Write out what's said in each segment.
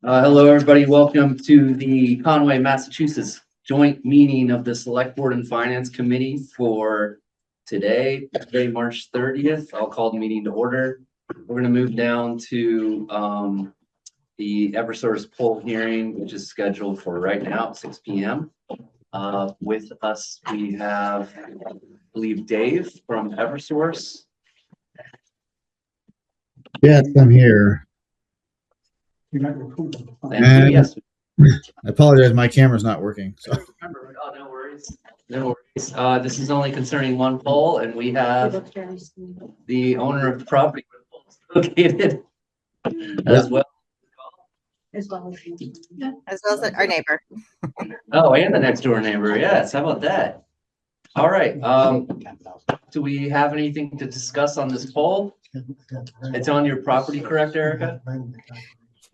Hello, everybody. Welcome to the Conway, Massachusetts joint meeting of the Select Board and Finance Committee for today, March 30th. I'll call the meeting to order. We're going to move down to the Eversource poll hearing, which is scheduled for right now at 6 p.m. With us, we have, I believe, Dave from Eversource. Yes, I'm here. And yes. I apologize, my camera's not working. So Oh, no worries. No worries. This is only concerning one poll, and we have the owner of the property where the pole is located as well. As well as our neighbor. Oh, and the next door neighbor. Yes. How about that? All right. Do we have anything to discuss on this poll? It's on your property, correct, Erica?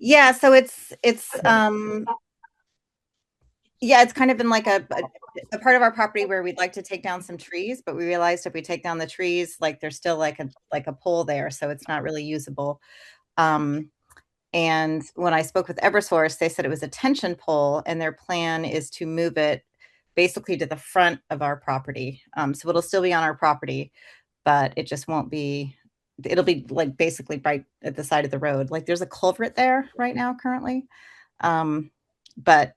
Yeah, so it's yeah, it's kind of been like a part of our property where we'd like to take down some trees, but we realized if we take down the trees, like there's still like a pole there, so it's not really usable. And when I spoke with Eversource, they said it was a tension pole, and their plan is to move it basically to the front of our property. So it'll still be on our property, but it just won't be. It'll be like basically right at the side of the road. Like there's a culvert there right now currently, but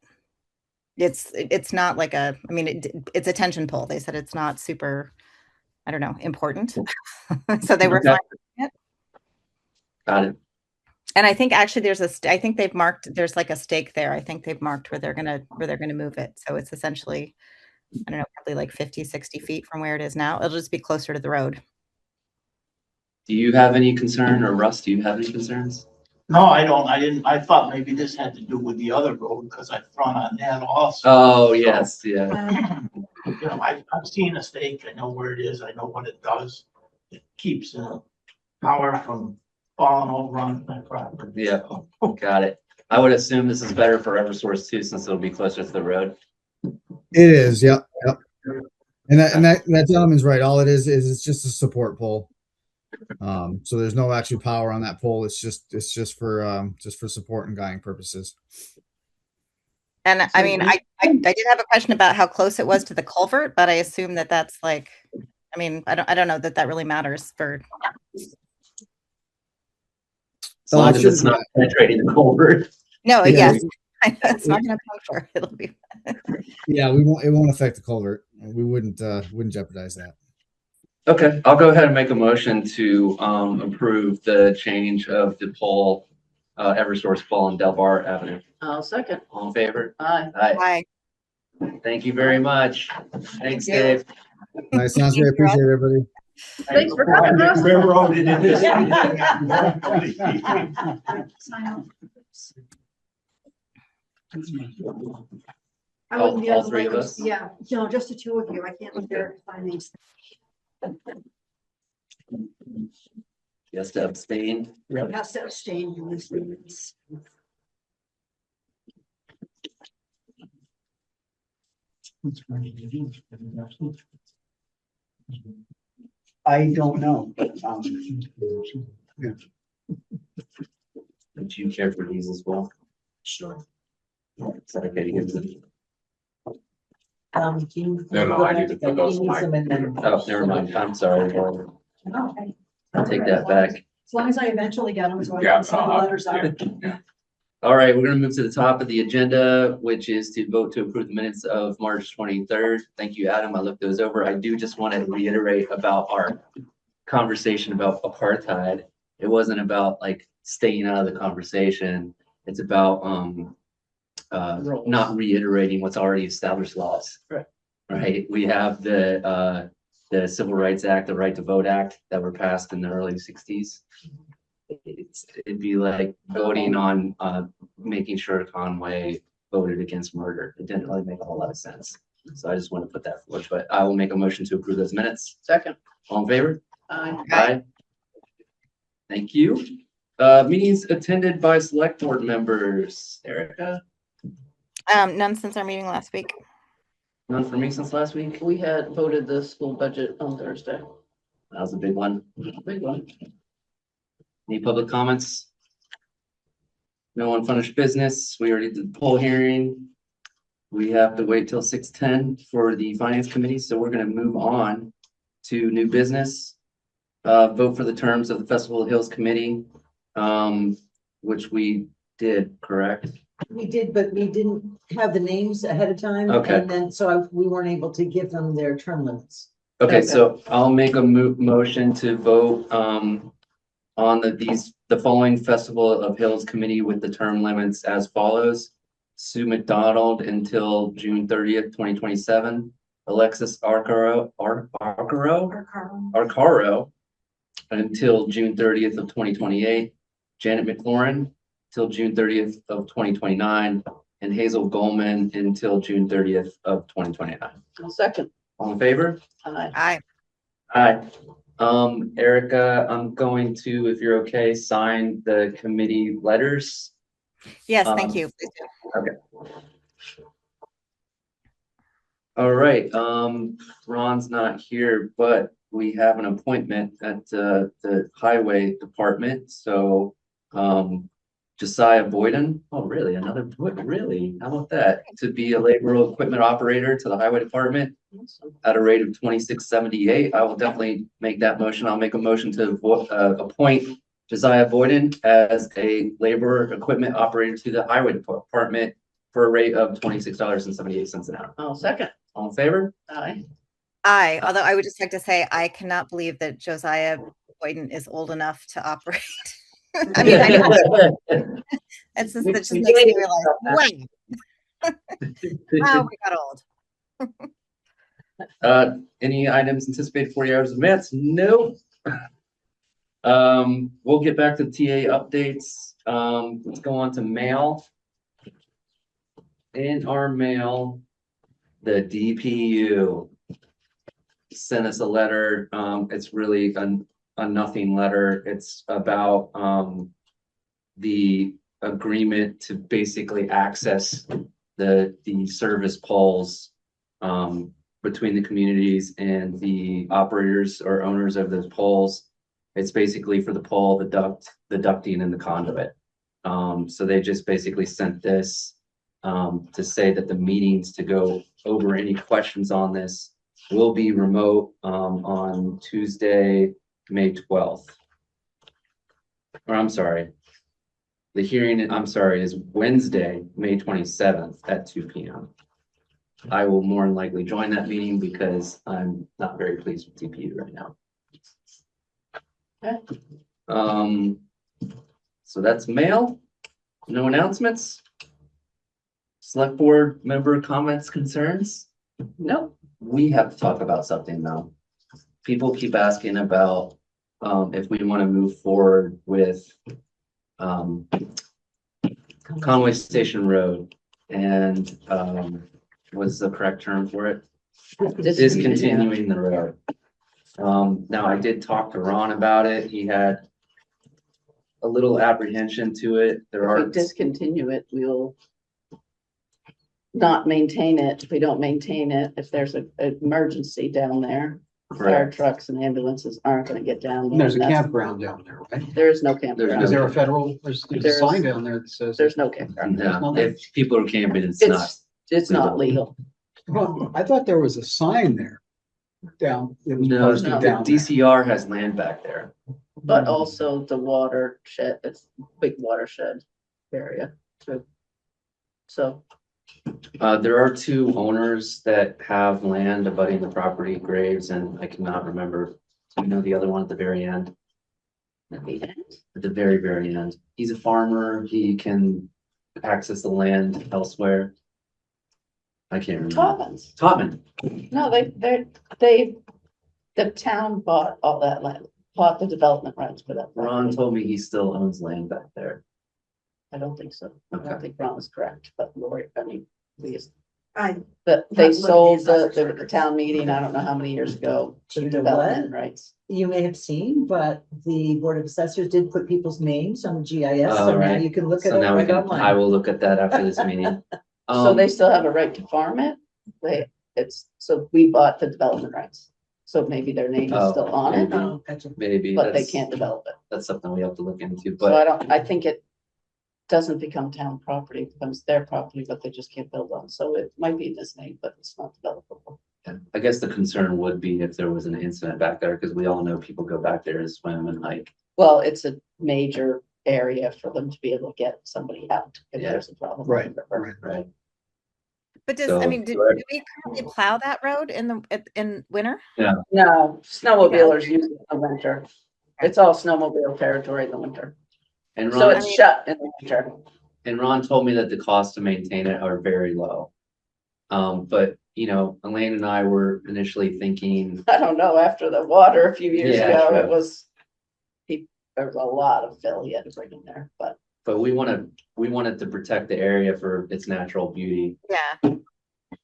it's not like a. I mean, it's a tension pole. They said it's not super. I don't know, important. So they were Okay. fine with it. Got it. And I think actually I think they've marked, there's like a stake there. I think they've marked where they're gonna move it. So it's essentially, I don't know, probably like 50, 60 feet from where it is now. It'll just be closer to the road. Do you have any concern, or Russ, do you have any concerns? No, I don't. I didn't. I thought maybe this had to do with the other road because I front on that also. Oh, yes. Yeah. You know, I've seen a stake. I know where it is. I know what it does. It keeps power from falling over on my property. Yeah. Got it. I would assume this is better for Eversource too, since it'll be closer to the road. it is, yep. And that gentleman's right. All it is it's just a support pole. So there's no actual power on that pole. It's just for support and guiding purposes. And I mean, I did have a question about how close it was to the culvert, but I assume that that's like, I mean, I don't know that really matters for. As long as it's not penetrating the culvert. No, Yeah. yes, it's not going to puncture. It'll be. Yeah, it won't affect the culvert. We wouldn't jeopardize that. Okay, I'll go ahead and make a motion to approve the change of the pole, Eversource pole on Delbar Avenue. I'll second. All in favor? Aye. Aye. Hi. Thank you very much. Thanks, you. Dave. Nice, sounds great. Appreciate it, everybody. Thanks for coming, Russ. Railroad it in this. I wouldn't be All able to three of make us? them- Yeah, just the two of you. I can't look there to find these. Yes, to abstain. You have to abstain from this meetings. I don't know. Would you care for these as well? Sure. Is that okay to give them? No, I need to put those in my. Oh, never mind. I'm sorry. I'll take that back. As long as I eventually get them, so I Yeah, can send the letters out. yeah. All right, we're going to move to the top of the agenda, which is to vote to approve the minutes of March 23rd. Thank you, Adam. I looked those over. I do just want to reiterate about our conversation about apartheid. It wasn't about like staying out of the conversation. It's about not reiterating what's already established laws. Right. We have the Civil Rights Act, the Right to Vote Act that were passed in the early 60s. It'd be like voting on making sure Conway voted against murder. It didn't really make a whole lot of sense. So I just want to put that forward. But I will make a motion to approve those minutes. Second. All in favor? Aye. Aye. Thank you. Meetings attended by select board members. Erica? None since our meeting last week. None for me since last week. We had voted the school budget on Thursday. That was a big one. Big one. Any public comments? No unfinished business. We already did the poll hearing. We have to wait till 6:10 for the finance committee, so we're gonna move on to new business. Vote for the terms of the Festival of Hills Committee, which we did, correct? We did, but we didn't have the names ahead of time. Okay. And then, we weren't able to give them their term limits. Okay, so I'll make a motion to vote, on the following Festival of Hills Committee with the term limits as follows. Sue McDonald until June 30th, 2027. Alexis Arcaro until June 30th of 2028. Janet McLaurin till June 30th of 2029, and Hazel Goldman until June 30th of 2029. Second. All in favor? Aye. Aye. Aye. Erica, I'm going to, if you're okay, sign the committee letters. Yes, thank you. Please do. Okay. All right, Ron's not here, but we have an appointment at the highway department, so Josiah Boyden, oh really, really, how about that? To be a labor equipment operator to the highway department at a rate of $26.78. I will definitely make that motion. I'll make a motion to appoint Josiah Boyden as a labor equipment operator to the highway department for a rate of $26.78 an hour. Oh, second. All in favor? Aye. Aye, although I would just like to say, I cannot believe that Josiah Boyden is old enough to operate. I mean, I know it's just, that just makes me realize, wow, we got old. Any items anticipated 40 hours of advance? No. We'll get back to TA updates. Let's go on to mail. In our mail, the DPU sent us a letter. It's really a nothing letter. It's about the agreement to basically access the service poles between the communities and the operators or owners of those poles. It's basically for the pole, the ducting and the conduit. So they just basically sent this to say that the meetings to go over any questions on this will be remote on Tuesday, May 12th. Or I'm sorry, the hearing, I'm sorry, is Wednesday, May 27th at 2 p.m. I will more than likely join that meeting because I'm not very pleased with DPU right now. Okay. So that's mail. No announcements. Select board member comments, concerns? Nope. We have to talk about something though. People keep asking about if we want to move forward with Conway Station Road and what's the correct term for it? Discontinuing the road. Now I did talk to Ron about it. He had a little apprehension to it. There If are we discontinue it, we'll not maintain it. If we don't maintain it, if there's an emergency down there, fire correct. trucks and ambulances aren't gonna get down there. There's a and that's- campground down there, right? There is no There's campground. Is there a federal, there's a There's- sign down there that says. There's no campground. No, if people are camping, it's not. It's not legal. Well, I thought there was a sign there down. It was No, posted the down there. DCR has land back there. But also the watershed, it's big watershed area too. So, There are two owners that have land abutting the property, Graves, and I cannot remember. Do you know the other one at the very end? at the end, At the very, very end. He's a farmer. He can access the land elsewhere. I can't remember. Toppins, Topman. no, the town bought all that land, bought the development rights for that. Ron property. told me he still owns land back there. I don't think so. I Okay. don't think Ron was correct, but Lori, I mean, I, but they Not looking sold at the town meeting, I don't know how many years ago, to You know development what? rights. you may have seen, but the Board of Assessors did put people's names on the GIS, Oh, so now right. you can look at So it now we right can, I online. will look at that after this meeting. So they still have a right to farm it? So we bought the development rights. So maybe their name is Oh, still on it, maybe. Oh, gotcha. Maybe but they that's, can't develop it. that's something we have to look into, So but I think it doesn't become town property, it becomes their property, but they just can't build on. So it might be in this name, but it's not developable. I guess the concern would be if there was an incident back there, because we all know people go back there to swim and hike. Well, it's a major area for them to be able to get somebody out if Yeah. there's a problem. Right, right. Right. But does, So, I mean, do correct. we currently plow that road in winter? No, snowmobilers use it in the winter. It's all snowmobile territory in the winter. And So Ron, it's shut in the winter. and Ron told me that the costs to maintain it are very low. But you know, Elaine and I were initially thinking, I don't know, after the water a few years Yeah, ago, true. it was, there was a lot of fill he had to bring in there, but but we wanted to protect the area for its natural beauty. Yeah.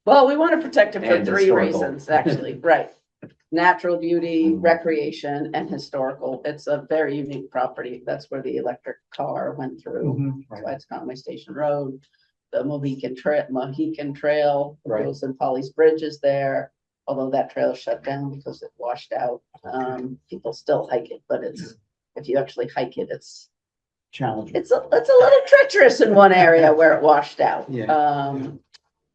well, we want to protect it for And 3 historical. reasons, actually, right? Natural beauty, recreation, and historical. It's a very unique property. That's where the electric car went through. Mhm, That's right. why it's Conway Station Road. The Mohican Trail Right. goes in Polly's Bridge is there, although that trail is shut down because it washed out. People still hike it, but it's, if you actually hike it, it's Challenging. a little treacherous in one area where it washed out. Yeah,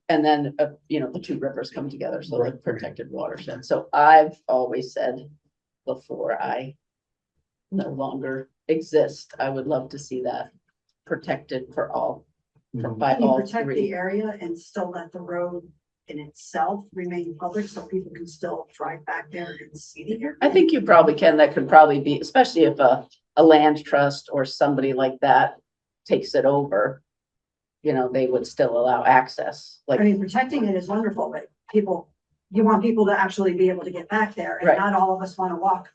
And then, you know, the 2 rivers come together, so the Right. protected watershed. So I've always said before I no longer exist, I would love to see that protected for all, Mhm. by Can you all protect the 3. area and still let the road in itself remain public so people can still drive back there and see the area? I think you probably can. That could probably be, especially if a land trust or somebody like that takes it over. You know, they would still allow access, I like, mean, protecting it is wonderful, but you want people to actually be able to get back there and Right. not all of us want to walk.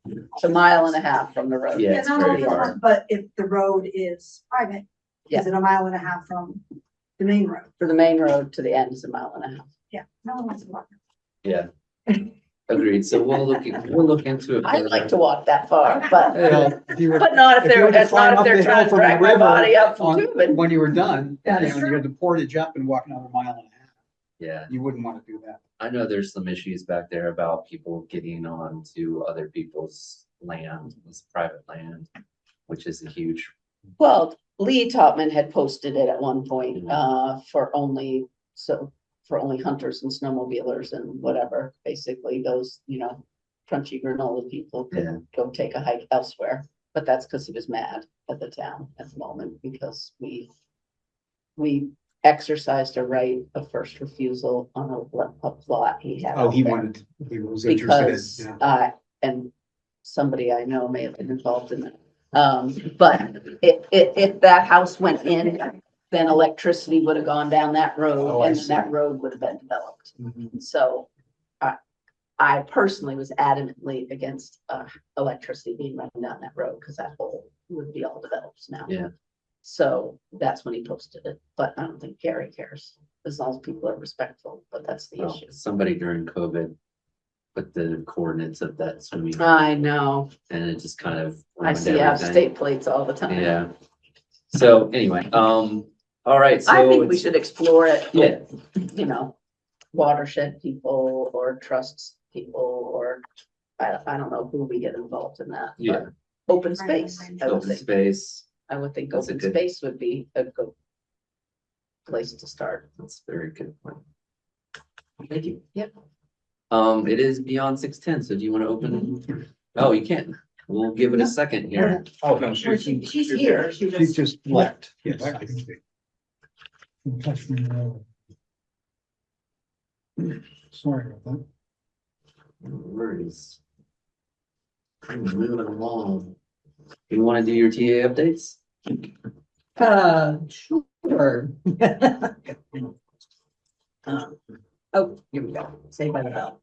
it's a mile and a half from the road. Yeah, it's not all very of us far. want- But if the road is private, is it a mile and a half from the main road? For the main road to the end is a mile and a half. Yeah, no one wants to walk. Yeah. Agreed. So we'll look into it. I'd like to walk that far, but, If you were- but not if if you they're, were to it's climb not if up they're the hill trying to from the drag my river body up from on- Tubin. When you were done, That you is know, you true. had the portage up and walk another mile and a half. Yeah, You wouldn't want to do that. I know there's some issues back there about people getting on to other people's land, this private land, which is a huge, Well, Lee Topman had posted it at one point, Mhm. for only hunters and snowmobilers and whatever, basically those, you know, crunchy granola people Yeah. could go take a hike elsewhere. But that's because he was mad at the town at the moment because we exercised a right of first refusal on a plot he had. Oh, out he there. wanted, he was interested Because, in, yeah. and somebody I know may have been involved in that. But if that house went in, then electricity would have gone down that Oh, road I and then see. that road would have been developed. Mhm. So I personally was adamantly against, electricity being run down that road because that hole would be all developed now. Yeah. So that's when he posted it, but I don't think Gary cares as long as people are respectful, but that's the well, issue. somebody during COVID put the coordinates of that swimming I know. and it just kind of. I ruined see out everything. state plates all the time. Yeah. So anyway, all right, so. I think we it's- should explore it. Yeah. You know, watershed people or trusts people, or I don't know who we get involved in that. but Yeah. Open space, I would Open think. space, I would think That's a open good- space would be a good place to start. that's a very good point. Thank you. Yep. It is beyond 6:10, so do you want to open? Oh, you can. We'll give it a second here. Oh, no, She's here, she She just, just left. Yes. Sorry about that. No worries. Moving along. You want to do your TA updates? Sure. Oh, here we go. Saved by the bell.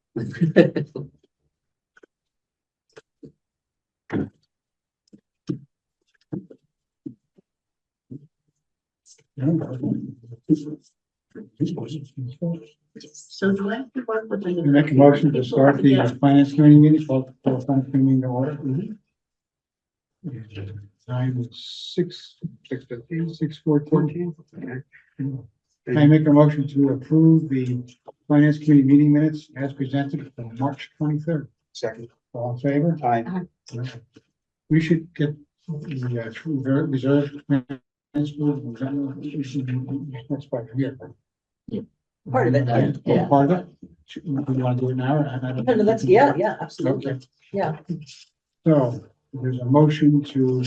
So do I have to work with the? Make a motion to start the finance committee meeting, called the finance committee meeting to order. Time is 6:14. I make a motion to approve the finance committee meeting minutes as presented on March 23rd. Second. All in favor? Aye. We should get the reserve That's part of here. Part of it. Yeah. Part of it. You want to do it now? Or I don't- No, that's, yeah, absolutely. Okay. Yeah. So there's a motion to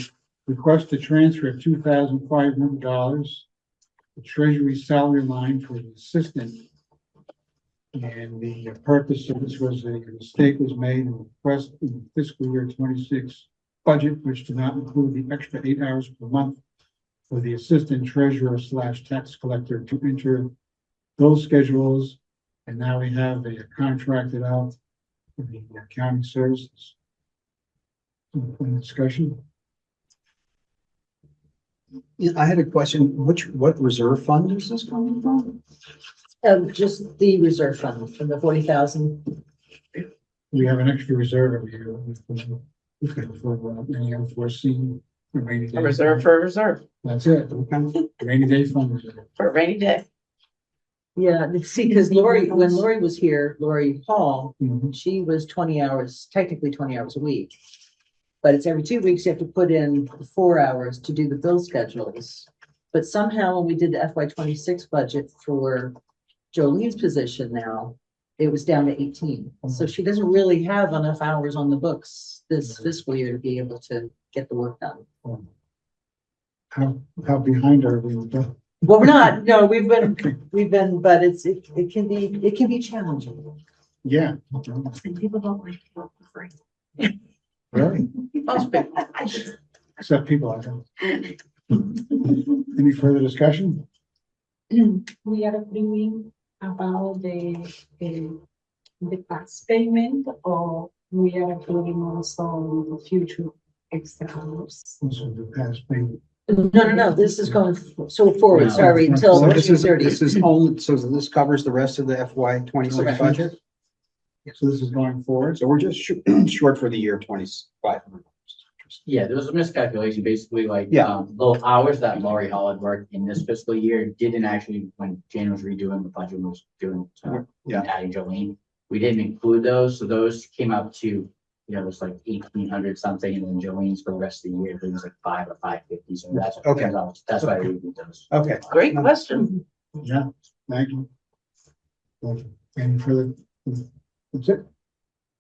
request the transfer of $2,500, the treasury salary line for the assistant. And the purpose of this was a mistake was made in the request in the fiscal year 26 budget, which did not include the extra 8 hours per month for the assistant treasurer / tax collector to enter those schedules. And now we have a contracted out for the accounting services. Any discussion? Yeah, I had a question. What reserve fund is this coming from? Just the reserve fund from the 40,000. We have an extra reserve every year. For any unforeseen rainy day. A reserve for a reserve, That's it. Rainy day fund reserve. for a rainy day. Yeah, see, because Lori, when Lori was here, Lori Hall, Mhm. she was 20 hours, technically 20 hours a week. But it's every 2 weeks you have to put in 4 hours to do the bill schedules. But somehow when we did the FY 26 budget for Jolene's position now, it was down to 18. So she doesn't really have enough hours on the books this fiscal year to be able to get the work done. How behind are we? with that? Well, we're not, no, we've been, but it can be challenging. Yeah. And people don't like to work for free. Really? Most people. Except people I don't. Any further discussion? We are agreeing about the past payment, or we are agreeing also on the future extra hours. This is the past payment. No, this is going so forward, Yeah. sorry, until So this June is 30th. only, so this covers the rest of the FY 26 Correct. budget? So this is going forward. So we're just short for the year 25. Yeah, there was a miscalculation, basically like, Yeah. the hours that Laurie Hall had worked in this fiscal year didn't actually, when Jane was redoing the budget, was doing, Yeah. adding Jolene, we didn't include those, so those came out to, it was like 1,800 something, and then Jolene's for the rest of the year, it was like 5 or 550, so that's. Okay. That's why we did those. Okay. Great question. Yeah, thank you. Thank you. Any further? That's it.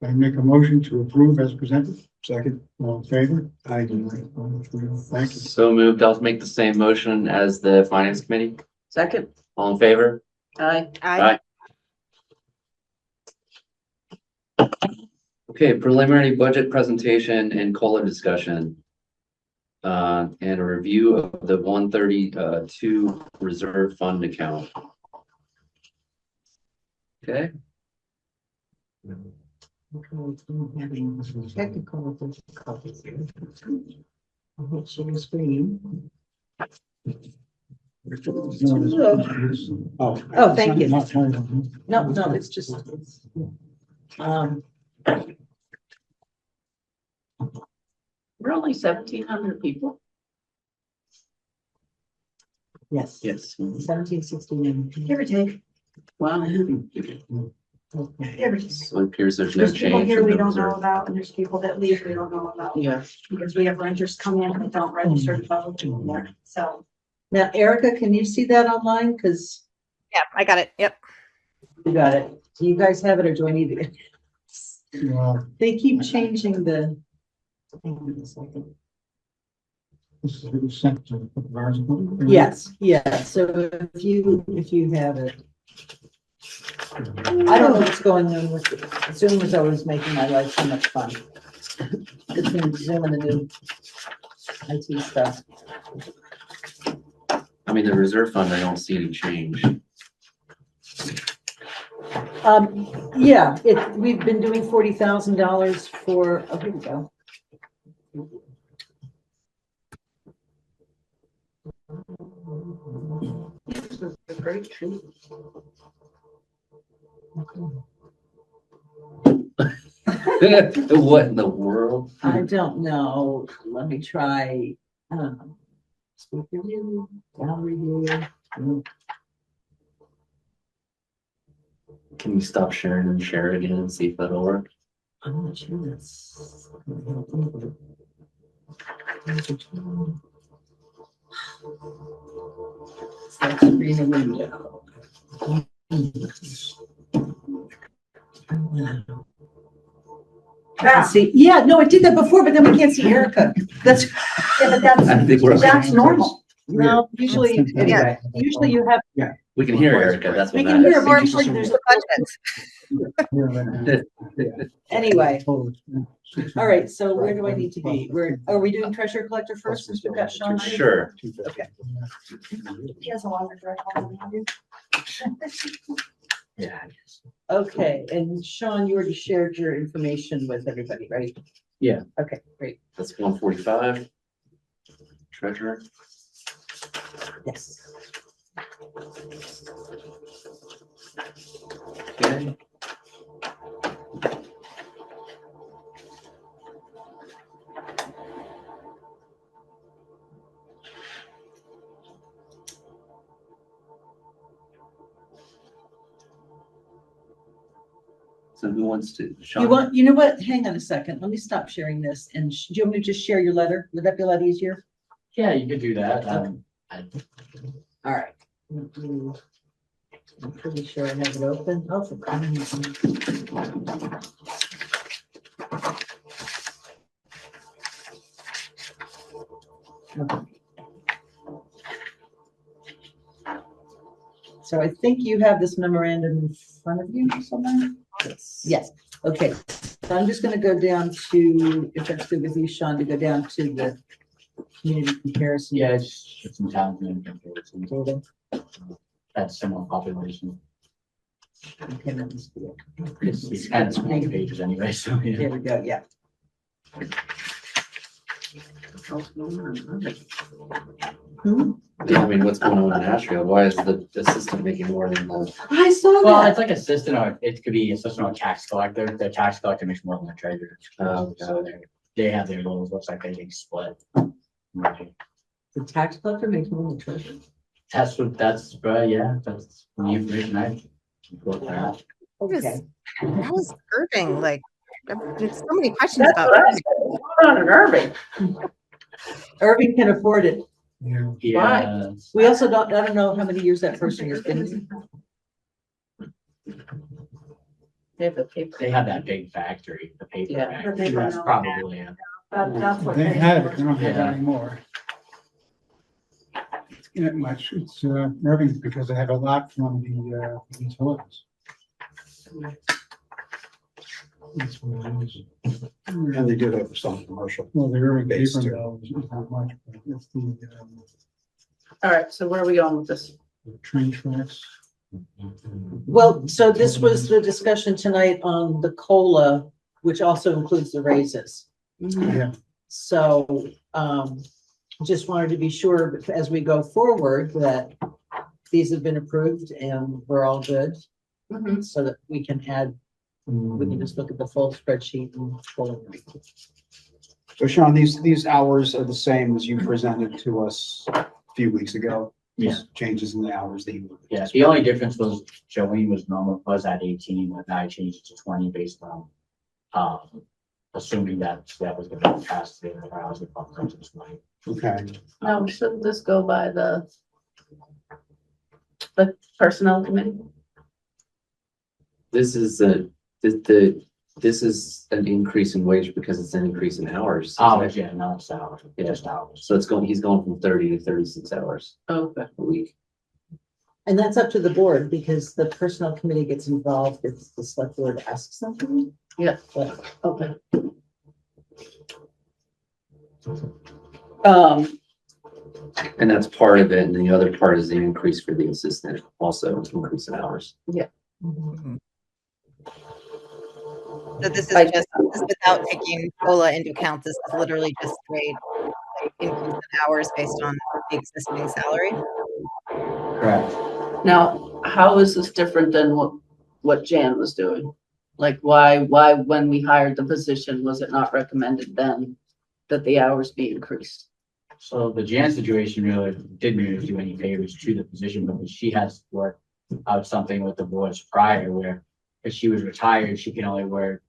I make a motion to approve as presented. Second. All in favor? I do. Thank you. So moved. I'll make the same motion as the finance committee. Second, All in favor? aye. I, Okay, preliminary budget presentation and COLA discussion. And a review of the 132 reserve fund account. Okay, Technical difficulties here. I'm not sharing screen. Oh, thank you. No, it's just. We're only 1,700 people. Yes. yes. 1769. Give or take. Wow. Give or take. So it appears there's no There's people change. here from we the don't know reserve. about, and there's people that leave we don't know about. Yeah. Because we have renters come in that don't register to vote, so. Now, Erica, can you see that online? Because yeah, I got it. Yep. you got it. Do you guys have it or do I need it? Well, They keep changing the. Hang on a second. this is sent to ours. Yes, yeah, so if you have it. I don't know what's going on with it. Zoom is always making my life so much fun. Between Zoom and the new IT stuff. I mean, the reserve fund, I don't see any change. Yeah, we've been doing $40,000 for, oh, here we go. This is a great treat. What in the world? I don't know, let me try, speaker view, gallery view. Can you stop sharing and share it again and see if that'll work? I'm not sure that's. Read a window. See, yeah, no, I did that before, but then we can't see Erica. That's, Yeah, but I think we're, that's normal. no, usually, anyway, usually you have, we can hear Erica, that's what we can hear matters. more important, there's the budget. Anyway, all right, so where do I need to be? Are we doing treasurer collector first since we've got Sean? here? Sure. Okay. He has a longer direct line than I do. Yeah. I guess. Okay, and Sean, you already shared your information with everybody, right? Yeah. Okay, great, That's 145. Treasurer. yes. Okay. So who wants to? Sean? You know what, hang on a second, let me stop sharing this, and do you want me to just share your letter? Would that be a lot easier? Yeah, you could do that. All right. I'm pretty sure I have it open. Oh, for crying out loud. Okay. So I think you have this memorandum in front of you somewhere? Yes, okay. So I'm just gonna go down to, if that's good with you, Sean, to go down to the community comparison. Yeah, it's some towns and comparisons. Data. That's similar population. Okay, that must be it. It's kind of small pages anyway, so yeah. Here we go, yeah. I mean, what's going on in Asheville? Why is the assistant making more than the? I saw Well, that. it's like assistant or it could be assistant or tax collector. The tax collector makes more than the treasurer. So they have their roles, looks like they get split. Right. The tax collector makes more than the treasurer. That's yeah, that's the information I looked at. Okay. That was Irving, like, there's so many questions That's about what I Irving. said. Hold on, Irving. Irving can afford it. Yeah. Yeah. We also don't, I don't know how many years that person has been. They have a paper. They have that big factory, the paper Yeah. factory. That's probably, yeah. That's what They they had it, they don't have it Yeah. anymore. It's not much, it's, Irving, because they have a lot from the, utilities. That's what it is. And they did have some commercial. Well, the Irving Based paper too. mill is not much, but it's the, All right, so where are we going with this? train tracks. Well, so this was the discussion tonight on the COLA, which also includes the raises. Yeah. So, just wanted to be sure as we go forward that these have been approved and we're all good. So that we can add, we can just look at the full spreadsheet and pull it. So Sean, these hours are the same as you presented to us a few weeks ago? Yeah. Just changes in the hours that you. Yeah, the only difference was Jolene was at 18, but now I changed it to 20 based on, assuming that was gonna be passed the hours of tonight. Okay. No, shouldn't this go by the personnel committee? This is this is an increase in wage because it's an increase in hours. Hours, yeah, not salary, Yeah. just hours. So he's going from 30 to 36 hours Okay. a week. And that's up to the board because the personnel committee gets involved if the select board asks something. Yeah. But, Okay. And that's part of it. And the other part is the increase for the assistant, also increase in hours. So this is just, this is without taking COLA into account. This is literally just straight increase in hours based on the existing salary. Correct. Now, how is this different than what Jan was doing? Like, why, when we hired the position, was it not recommended then that the hours be increased? So the Jan situation really didn't really do any favors to the position because she has worked out something with the boards prior where if she was retired, she can only work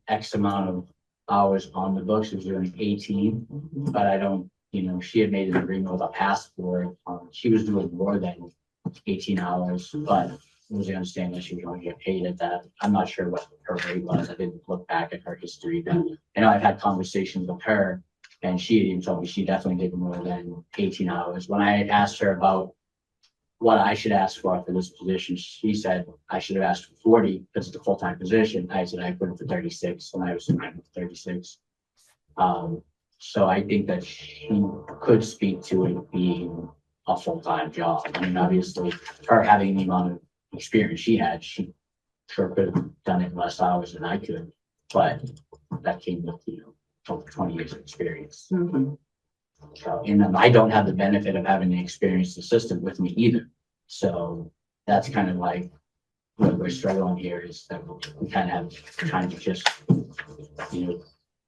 X amount of hours on the books. She was doing 18, but I don't she had made an agreement with a passport. She was doing more than 18 hours, but it was the understanding that she was going to get paid at that. I'm not sure what her rate was. I didn't look back at her history. But I know I've had conversations with her, and she even told me she definitely did more than 18 hours. When I had asked her about what I should ask for this position, she said I should have asked for 40 because it's a full-time position. I said I put it for 36, and I was at 36. So I think that she could speak to it being a full-time job. I mean, obviously, her having the amount of experience she had, she sure could have done it in less hours than I could, but that came with, over 20 years of experience. Mhm. So, and then I don't have the benefit of having an experienced assistant with me either. So that's kind of like what we're struggling here is that we kind of have trying to just,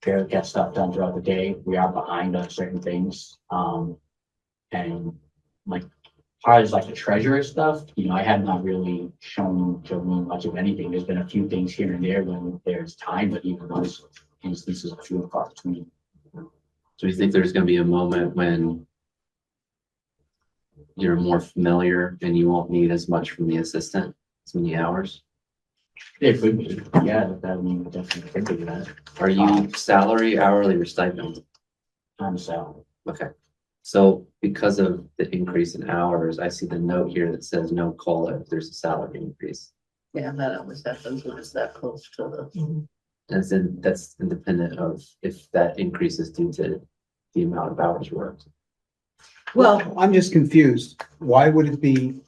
barely get stuff done throughout the day. We are behind on certain things. And like, part is like the treasurer stuff, I have not really shown me much of anything. There's been a few things here and there when there's time, but even those instances are few and far between. Do you think there's gonna be a moment when you're more familiar and you won't need as much from the assistant, as many hours? It could be, yeah, that mean definitely could be that. Are you salary, hourly, or stipend? So Okay, so because of the increase in hours, I see the note here that says no COLA if there's a salary increase. Yeah, that always happens when it's that close to the. That's independent of if that increase is due to the amount of hours worked. Well, I'm just confused. Why would it be?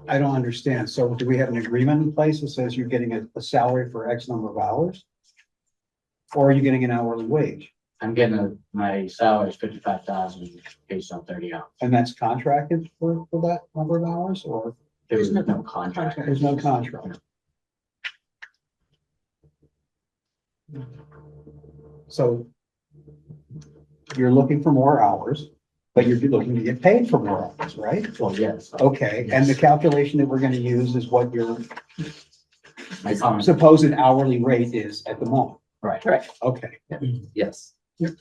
I don't understand. So do we have an agreement in place that says you're getting a salary for X number of hours? Or are you getting an hourly wage? I'm getting my salary is 55,000 based on 30 hours. And that's contracted for that number of hours, or There's no contract. there's no contract? So you're looking for more hours, but you're looking to get paid for more hours, right? Well, yes. Okay, and the calculation that we're gonna use is what your My current, supposed hourly rate is at the moment. right. Okay. Yes. Yep.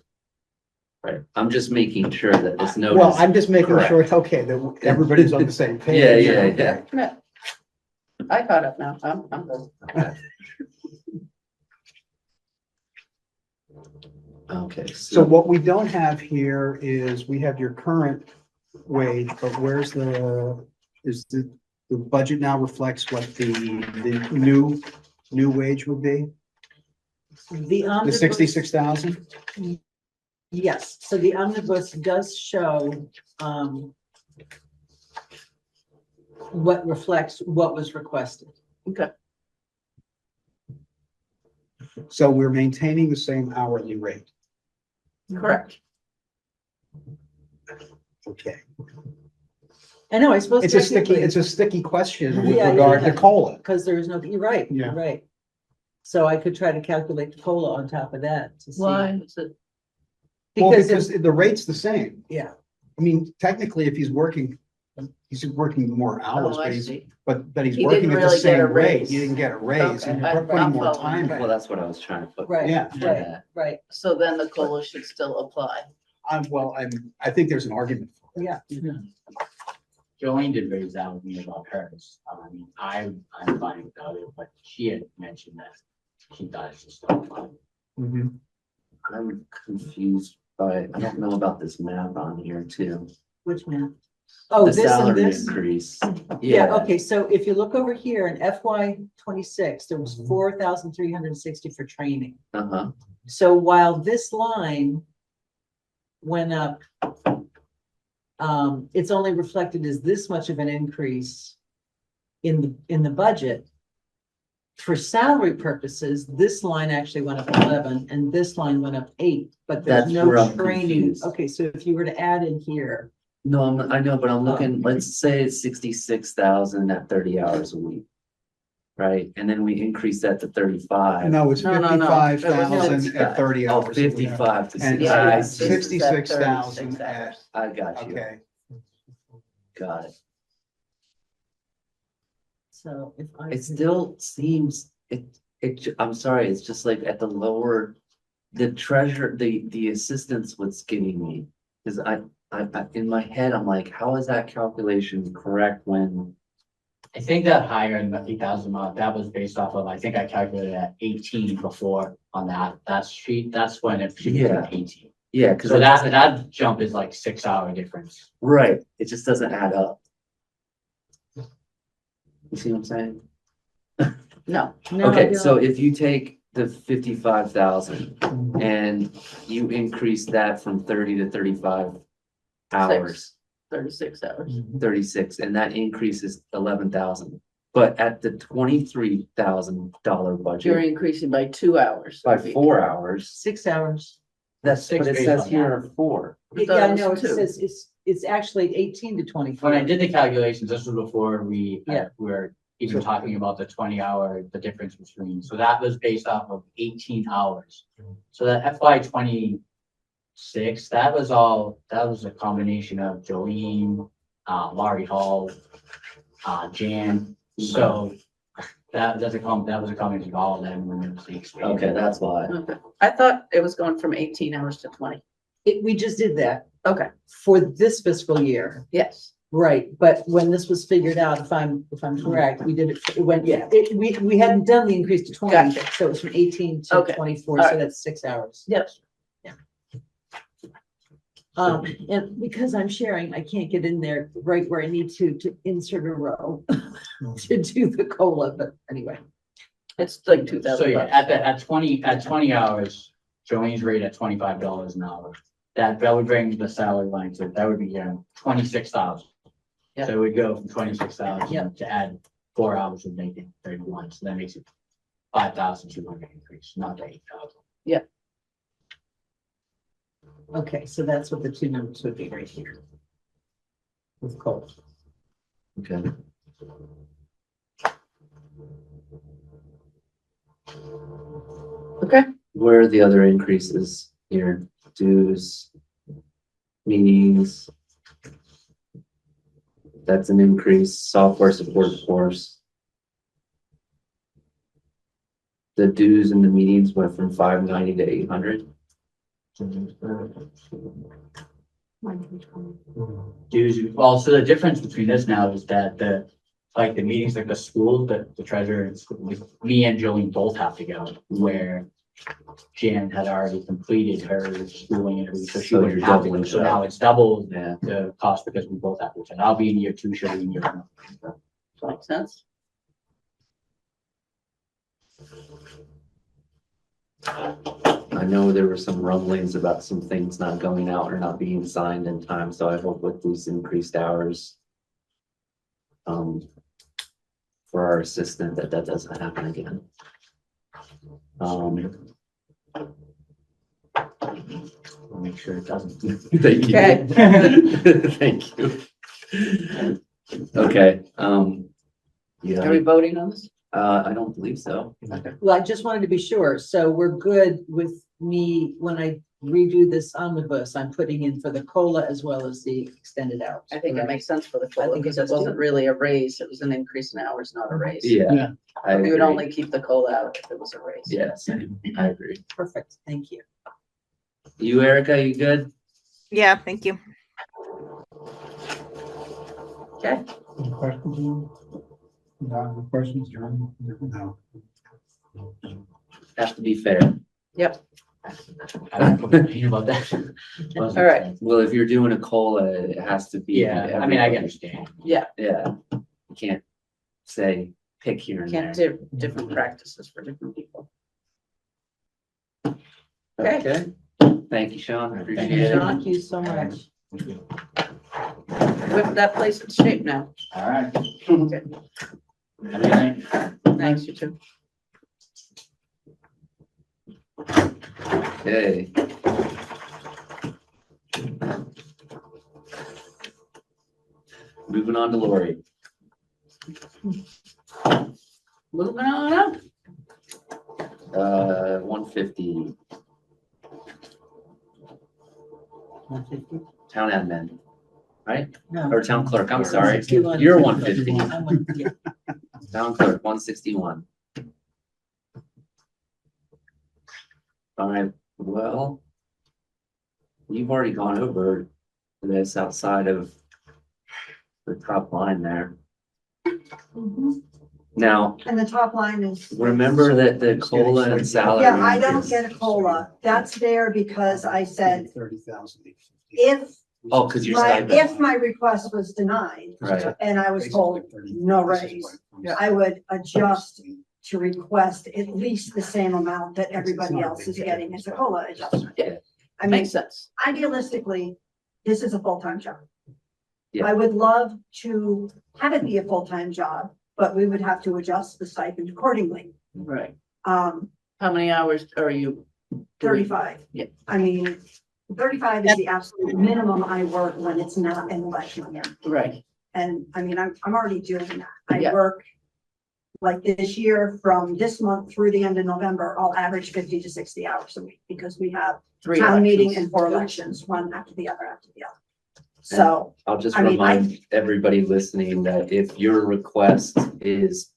Right, I'm just making sure that this note Well, is. I'm just making correct. sure, okay, that everybody's on the same page. Yeah, yeah, yeah. I caught up now. I'm good. Okay, So what we don't have here is we have your current wage, but where's is the budget now reflects what the new wage would be? The The omnibus. 66,000? Yes, so the omnibus does show, what reflects what was requested. Okay. So we're maintaining the same hourly rate. Correct. Okay. I know, I suppose. It's a sticky question with Yeah, regard yeah. to COLA. Because there is no, you're right, Yeah. you're right. So I could try to calculate the COLA on top of that to see. Why is it? Well, Because because the rate's the same. yeah, I mean, technically, if he's working more hours, Oh, I but he's see. he's He working didn't at the really get a same rate. raise. You didn't get a raise, and Okay, you're putting I'm more following. time Well, in. that's what I was trying to put. right, Yeah. right, Yeah. right, So then the COLA should still apply. I think there's an argument. yeah. Jolene did raise that with me about hers. I mean, I'm fine without it, but she had mentioned that she thought it's just not fine. I'm confused by, I don't know about this math on here too. Which man? Oh, The this and salary this? increase. Yeah, okay, so if you look over here in FY 26, there was Mhm. 4,360 for training. Uh-huh, So while this line went up, it's only reflected as this much of an increase in the budget. For salary purposes, this line actually went up 11 and this line went up 8, but there's That's where no I'm training. confused. Okay, so if you were to add in here, no, I know, but I'm looking, let's say it's 66,000 at 30 hours a week. Right, and then we increase that to 35. No, it's No, no, no. 55,000 at 30 Oh, hours. 55 to And 60. Yeah, I this see. is at 66,000 36 at, hours. I got you, okay. got it. so if I. It still seems, I'm sorry, it's just like at the lower the treasure, the assistance was giving me, because I, in my head, I'm like, how is that calculation correct when? I think that higher in the 8,000 amount, that was based off of, I think I calculated at 18 before on that sheet. That's when it should be Yeah. 18. Yeah, because So that jump is like 6 hour difference. right, it just doesn't add up. You see what I'm saying? No, No, I Okay, so don't. if you take the 55,000 and you increase that from 30 to 35 hours, 36 hours. 36, and that increases 11,000. But at the $23,000 You're budget, increasing by 2 hours. by 4 hours, 6 hours. that's, Six but it based says on here are 4. I thought Yeah, it no, was it 2. says it's actually 18 to 24. When I did the calculations, this was before we Yeah. were even talking about the 20 hour, the difference between, so that was based off of 18 hours. So that FY 26, that was a combination of Jolene, Laurie Hall, Jan. So that was a combination of all of them. When it was the expansion. Okay, that's why. Okay. I thought it was going from 18 hours to 20. We just did that Okay, for this fiscal year. yes. Right, but when this was figured out, if I'm correct, we did it went, we hadn't done the increase to 20, Gotcha. so it was from 18 to Okay. 24, All so right. that's 6 hours. Yes. And because I'm sharing, I can't get in there right where I need to insert a row to do the COLA, but anyway. It's like 2,000 So yeah, bucks. at 20 hours, Jolene's rate at $25 an hour. That would bring the salary line to, that would be 26,000. Yeah. So it would go from 26,000 Yeah. to add 4 hours would make it 31. So that makes it 5,200 increase, not the 8,000. Okay, so that's what the two numbers would be right here. With COLA. Okay. Okay. Where are the other increases here? Dues, meetings. That's an increase. Software support course. The dues and the meetings went from 590 to 800. Dues, well, so the difference between this now is that the meetings, like the school, the treasurer and school, me and Jolene both have to go, where Jan had already completed her schooling and everything, so she So wouldn't you're have to doubling go. So it up. now it's double Yeah. the cost because we both have to attend. I'll be in year 2, she'll be in year 1. Does that make sense? I know there were some rumblings about some things not going out or not being signed in time, so I hope with these increased hours for our assistant that doesn't happen again. I'll make sure it doesn't. Thank you. Okay. Thank you. Okay, yeah, Are we voting on this? I don't believe so. Well, I just wanted to be sure. So we're good with me when I redo this omnibus, I'm putting in for the COLA as well as the extended hours. I think it makes sense for the I COLA think it because it does wasn't too. really a raise. It was an increase in hours, not a raise. Yeah. I We would agree. only keep the COLA out if it was a raise. Yes, I agree. Perfect, thank you. You, Erica, you good? Yeah, thank you. Okay. Any questions? No questions, John? No. Have to be fair. Yep. I don't complain about that. All right. Well, if you're doing a COLA, it has to be. Yeah, I mean, I understand. Yeah, Yeah, you can't say pick here and can't there. do different practices for different people. Okay. Okay, thank you, Sean, I appreciate you, it. Sean. Thank you so much. Whip that place in shape now. All right. Okay. Have a good night. Thanks, you too. Okay. Moving on to Lori. Moving on up. 150, 150? town admin, No. or town clerk, I'm sorry. 161. You're 150, I'm 150. town clerk, 161. 5, Well, you've already gone over this outside of the top line there. Now, And the top line is. remember that the COLA and salary. Yeah, I don't is- get a COLA. That's there because I said, 30,000. if Oh, because you're my, stipend. if my request was denied Right. and I was told no raise, I would adjust to request at least the same amount that everybody else is getting as a COLA adjustment. Yeah. I mean, Makes sense. idealistically, this is a full-time job. Yeah. I would love to have it be a full-time job, but we would have to adjust the stipend accordingly. Right. Um, How many hours are you? 35. Yeah. I mean, 35 is the absolute minimum I work when it's not an election year. Right. And I mean, I'm already doing that. I Yeah. work like this year from this month through the end of November, I'll average 50 to 60 hours a week because we have 3 town meeting elections. and 4 elections, one after the other after the other. So, I'll just I mean, remind everybody listening that if your request is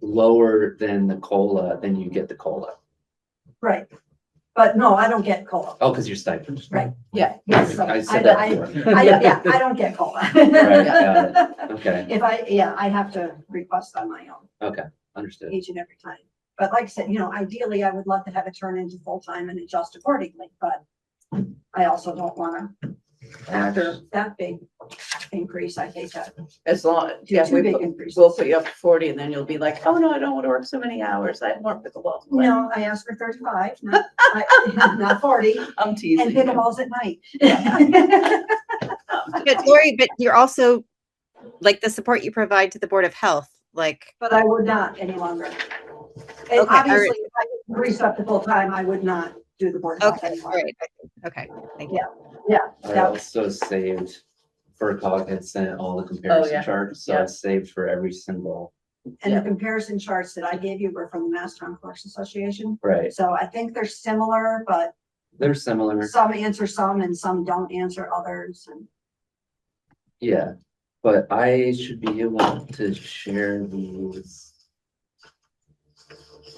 lower than the COLA, then you get the COLA. right. But no, I don't get COLA. Oh, because you're stipend. Right. Yeah. Yes, so I said that before. yeah, I don't get COLA. Right, got it. Okay, If I have to request on my own understood. each and every time. But like I said, ideally, I would love to have it turn into full-time and adjust accordingly, but I also don't wanna, after that big increase, I hate that. As long, Do yeah, two big increases. we'll put you up to 40 and then you'll be like, oh no, I don't want to work so many hours. I work with the law. No, I asked for 35, not 40, I'm and teasing. pickleballs at night. But Lori, but you're also, like, the support you provide to the Board of Health, like, But I would not any longer. And Okay, all right. obviously, if I increased up to full-time, I would not do the board of health okay, anymore. all right, okay, thank you. I That- also saved, FERCog had sent all the comparison yeah. charts, so I saved for every single, And the comparison charts that I gave you were from the Mass Town Clerks Association. right, So I think they're similar, but they're similar, some answer some and some don't answer others. And yeah. But I should be able to share these.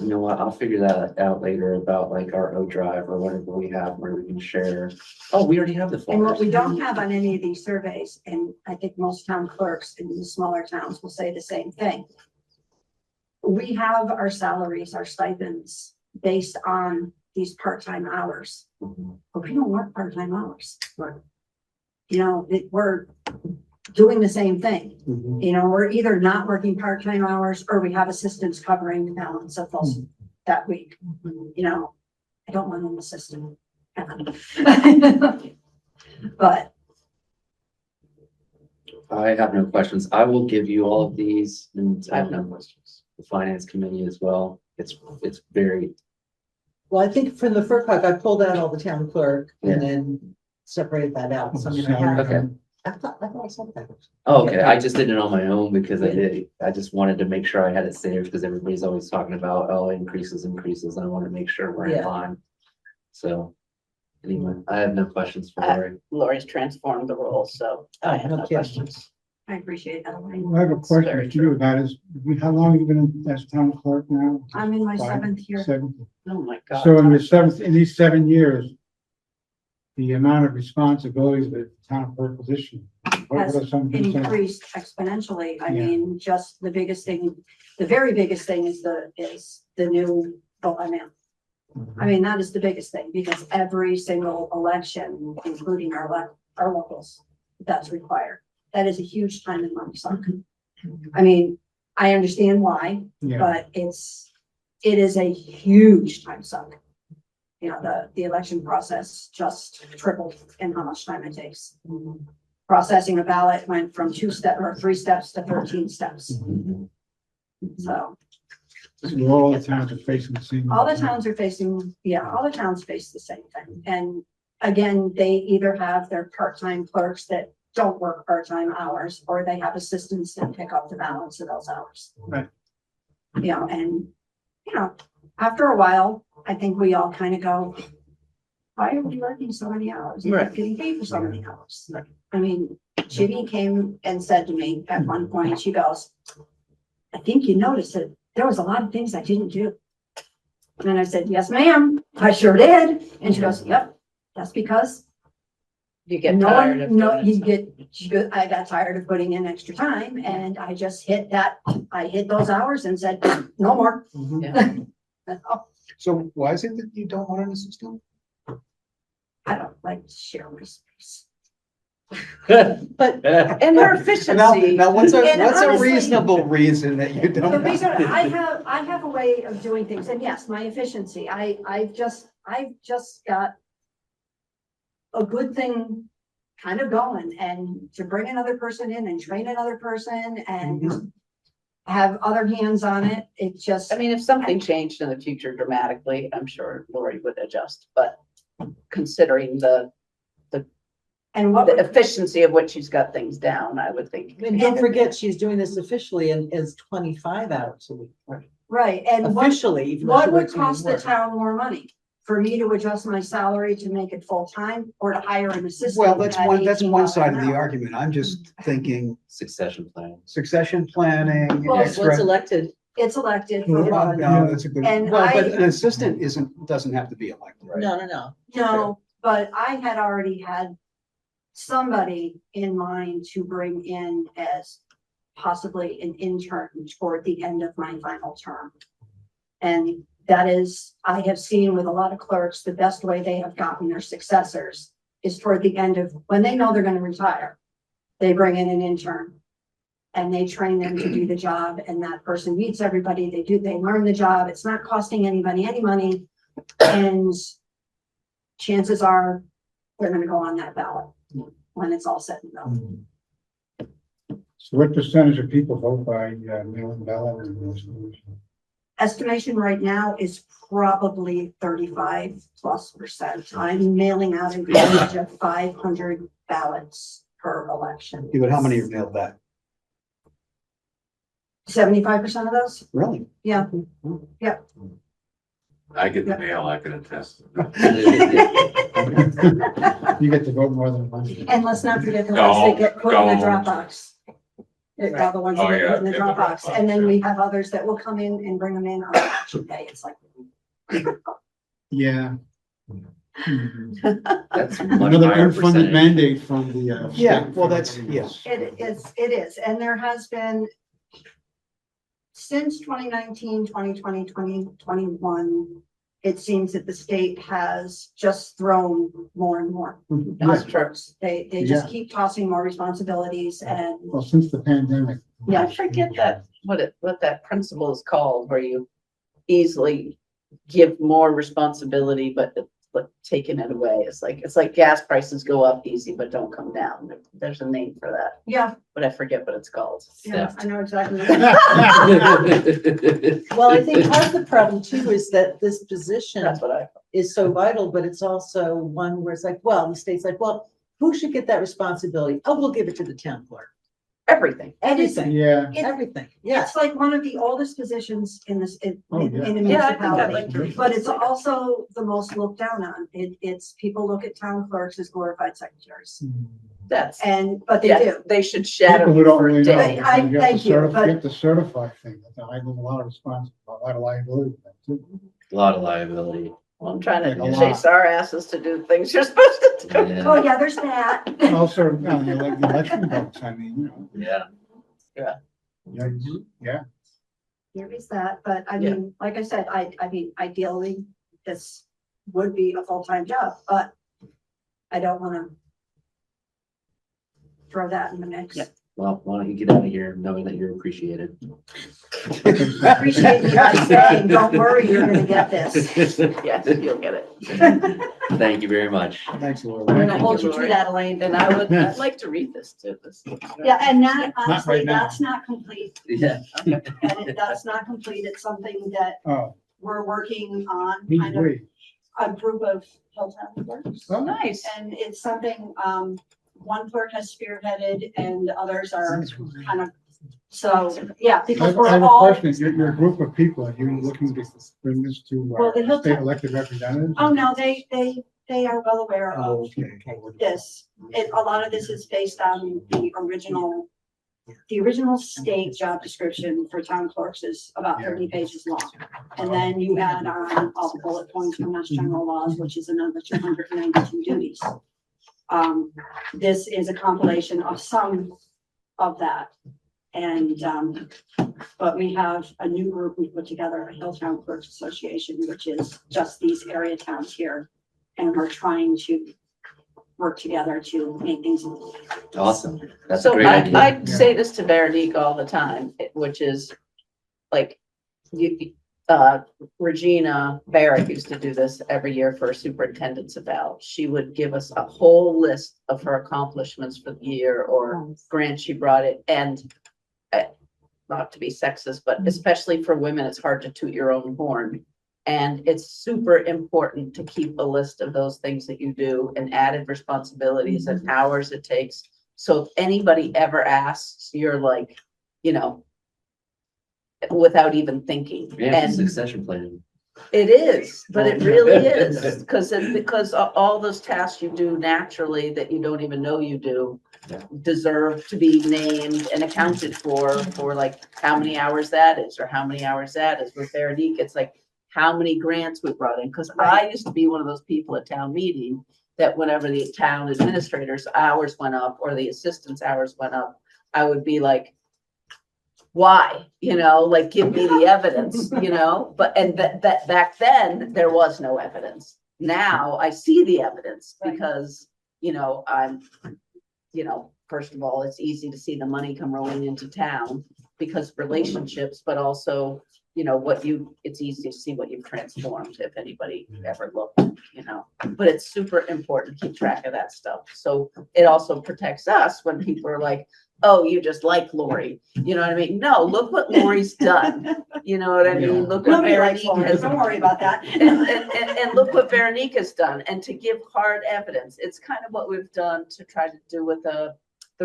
You know what, I'll figure that out later about like our O drive or whatever we have where we can share. Oh, we already have the And what folders. we don't have on any of these surveys, and I think most town clerks in the smaller towns will say the same thing. We have our salaries, our stipends based on these part-time hours, Mhm. but we don't work part-time hours. We're doing the same thing. We're either not working part-time hours or we have assistants covering the balance of those that week. I don't want an assistant. But I have no questions. I will give you all of these and I have no questions. the finance committee as well. It's very, Well, I think from the FERCog, I pulled out all the town clerk Yeah. and then separated that out. So I mean, I have, okay. I thought I said that. Oh, okay, I just did it on my own because I just wanted to make sure I had it saved because everybody's always talking about, increases. And I want to make sure we're in Yeah. line. So anyway, I have no questions for Lori. Lori's transformed the role, so I have no Okay. questions. I appreciate that. I have a Very question for you about is, how long have you been as town clerk now? I'm in my 5, 7th year. 7th. Oh my God. So in these 7 years, the amount of responsibilities of the town clerk position, what Has are some concerns? Increased exponentially. I Yeah. mean, just the biggest thing, the very biggest thing is the new OMM. I mean, that is the biggest thing because every single election, including our locals, that's required. That is a huge time and money suck. I mean, I understand why, Yeah, but it is a huge time suck. The election process just tripled in how much time it takes. Processing a ballot went from 3 steps to 13 steps. So so all the towns are facing the same. all the towns are facing, all the towns face the same thing. And again, they either have their part-time clerks that don't work part-time hours, or they have assistants that pick up the balance of those hours. Right. After a while, I think we all kind of go, why are we working so many hours? We're not getting paid for so many hours. I mean, Jimmy came and said to me at one point, she goes, I think you noticed that there was a lot of things I didn't do. And I said, yes, ma'am, I sure did. And she goes, yep, that's because You get no tired one, of no, doing it. she goes, I got tired of putting in extra time and I just hit I hit those hours and said, no more. Mhm. Yeah. So why is it that you don't want an assistant? I don't like to share my space. But, and her Now, efficiency. now what's And a honestly, reasonable reason that you don't? The reason I have a way of doing things, and yes, my efficiency, I've just got a good thing kind of going, and to bring another person in and train another person and have other hands on it, it just, I mean, if something changed in the future dramatically, I'm sure Lori would adjust, but considering the and what the would, efficiency of which she's got things down, I would think. And don't forget, she's doing this officially and is 25 hours a week. right, and Officially. even though she what would works even cost the more. town more money? For me to adjust my salary to make it full-time, or to hire an assistant? Well, that's at one $18 side of an the hour? argument. I'm just thinking Succession plan. succession planning. Well, What's extra- elected? It's elected for No, one. that's a good, And well, but I- an assistant doesn't have to be elected. No. No, but I had already had somebody in mind to bring in as possibly an intern toward the end of my final term. And that is, I have seen with a lot of clerks, the best way they have gotten their successors is toward the end of, when they know they're gonna retire, they bring in an intern. And they train them to do the job, and that person meets everybody, they learn the job, it's not costing anybody any money. And chances are, they're gonna go on that ballot when it's all said and done. So what percentage of people vote by mail-in ballot and resolution? Estimation right now is probably 35+%. I'm mailing out an average of 500 ballots per election. Yeah, but how many are mailed back? 75% of those? Really? Yeah. I get the mail, I can attest. You get to vote more than once. And let's not forget the ones that get put in the Don't. Dropbox. They're the ones that Oh, get yeah, put in the in the Dropbox. Dropbox, And then yeah. we have others that will come in and bring them in on election day. It's like, Yeah. That's much Another higher unfunded percentage. mandate from the. Yeah, state. well, that's, yes. it is. And there has been, since 2019, 2020, 2021, it seems that the state has just thrown more and more. That's true. They just keep tossing more responsibilities and, Well, since the pandemic. yeah. I forget that, what that principle is called, where you easily give more responsibility, but taking it away. It's like gas prices go up easy, but don't come down. There's a name for that, Yeah, but I forget what it's called. yeah, I know exactly. Well, I think part of the problem too is that this position That's what I, is so vital, but it's also one where it's like, well, the state's like, well, who should get that responsibility? Oh, we'll give it to the town clerk. everything. Everything, Yeah. everything. Yeah. It's like one of the oldest positions in this, in Oh, yeah. a Yeah, I think I'd municipality. like to read But this. it's also the most looked down on. It's people look at town clerks as glorified secretaries. That's, But they yeah, do. they should shadow People who you don't for a really know. day. I- You have to thank you, certify- but- You have to certify things. That's a lot of responsibility, a lot of liability. too. A lot of liability. Well, I'm trying Like a to lot. chase our asses to do things you're supposed to do. Oh, Yeah. yeah, there's that. And also, the election votes, I mean, Yeah. yeah. There is that, but I Yeah. mean, like I said, I mean, ideally, this would be a full-time job, but I don't wanna throw that in the mix. Yeah. Well, why don't you get out of here knowing that you're appreciated? Appreciate you guys saying, don't worry, you're gonna get this. Yes, you'll get it. Thank you very much. Thanks, Laura. I'm gonna Thank hold you, you to Lori. that, Elaine. And I'd like to read this too. This looks very- Yeah, and that, Not honestly, right now. that's not complete. Yeah. That's not complete. It's something that Oh, we're working on, who's kind of we? a group of Hilltown clerks. Oh, Nice. And it's something, one clerk has spearheaded and others are kind of, so, yeah, I because have we're I have a all, question. You're a group of people. Are you looking to bring this to Well, the state Hilltop- elected representatives? oh, no, they are well aware Oh, of okay. this. A lot of this is based on the original the original state job description for town clerks is about 30 pages long. And then you add on all the bullet points from Mass General Laws, which is another 292 duties. This is a compilation of some of that. And, but we have a new group we put together, a Hilltown Clerks Association, which is just these area towns here. And we're trying to work together to make things. Awesome. That's a So great I idea. say this to Veronique all the time, which is like, Regina Barrett used to do this every year for superintendent's eval. She would give us a whole list of her accomplishments for the year or grants she brought it. And not to be sexist, but especially for women, it's hard to toot your own horn. And it's super important to keep a list of those things that you do and added responsibilities and hours it takes. So if anybody ever asks, you're like, you know, without even thinking. Yeah, And succession planning. it is, but it really is, because all those tasks you do naturally that you don't even know you do deserve to be named and accounted for like how many hours that is or how many hours that is. With Veronique, it's like how many grants we brought in. Because I used to be one of those people at town meeting that whenever the town administrator's hours went up or the assistant's hours went up, I would be like, why, you know, like, give me the evidence, you know, but, and that back then there was no evidence. Now I see the evidence because, you know, I'm, you know, first of all, it's easy to see the money come rolling into town because of relationships, but also, you know, it's easy to see what you've transformed if anybody ever looked, you know, but it's super important to keep track of that stuff. So it also protects us when people are like, oh, you just like Lori. You know what I mean? No, look what Lori's done. You know what I mean? Look what Nobody likes Veronique Lori, has don't worry about that. and look what Veronique has done. And to give hard evidence, it's kind of what we've done to try to do with the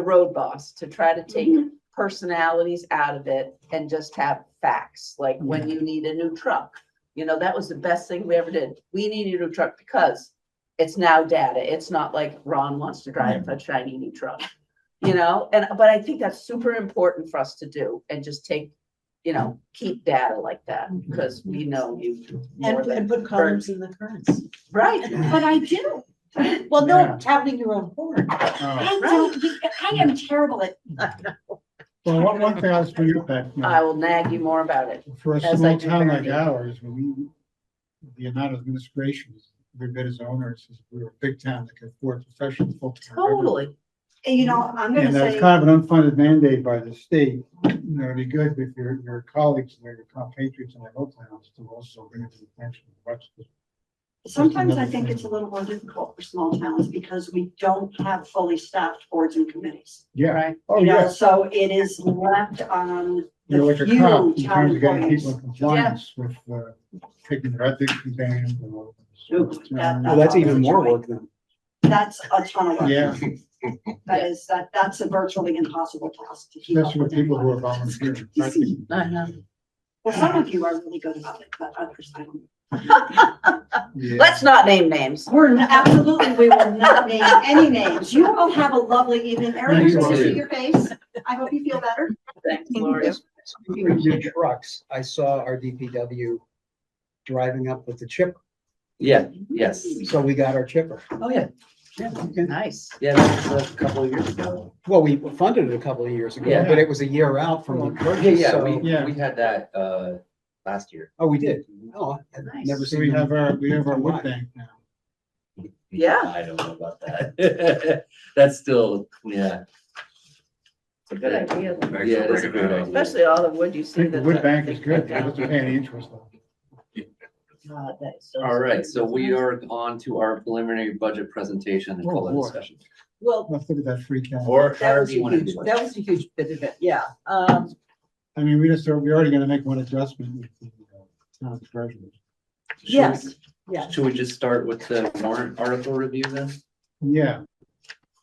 road boss, to try to take personalities out of it and just have facts. Like when you need a new truck, you know, that was the best thing we ever did. We need a new truck because it's now data. It's not like Ron wants to drive a shiny new truck. You know, but I think that's super important for us to do and just take, you know, keep data like that because we know you. And put columns in the currents. Right. But I do. Well, no, touting your own horn. I am terrible at. Well, one thing I'll bring up that, I will nag you more about it. for a as I small do town like Veronique. ours, the amount of administration is every bit as onerous as we're a big town that can afford professional full-time. Totally. And you know, I'm gonna And that's say, kind of an unfunded mandate by the state. You know, it'd be good if your colleagues, and your compatriots in the local towns to also bring it to the attention of what's. sometimes I think it's a little more difficult for small towns because we don't have fully staffed boards and committees. Yeah. Right. Oh, You know, yes. so it is left on You're the like a few cop in town terms of getting employees. people in compliance with, taking their ethics exams and all. Shoot, Well, that's even more work than. That's a ton of work. Yeah, That's a virtually impossible task to keep up especially with with. people who are volunteering. I know. Well, some of you are really good about it, but others I don't. Yeah. Let's not name names. Absolutely, we will not name any names. You all have a lovely evening. Eric, Thank you, good to see Lori. your face. I hope you feel better. Thanks, Gloria. Speaking of new trucks, I saw our DPW driving up with the chipper. Yeah, yes. So we got our chipper. Oh, yeah. Yeah, okay. Nice. Yeah, that was a couple of years ago. Well, we funded it a couple of years ago, Yeah. but it was a year out from the Yeah, purchase, yeah, so. Yeah. we had that, last year. Oh, we did? Oh, I've Nice. never So seen. we them. have our wood bank now. Yeah. I don't know about that. That's still, yeah. It's a good idea. Yeah, it is a great idea. Especially all the wood you I see. think the that wood bank is they good. cut They down. have to pay any interest on. God, that is so All right, sweet. so we are on to our preliminary budget presentation and call Oh, it boy. discussion. Well, Let's look at that free cash. Or that however was you a want to huge, do it. that was a huge bit of it, yeah. I mean, we're already gonna make one adjustment with the town treasurer. Yes, yeah. Should we just start with the warrant article review then? Yeah,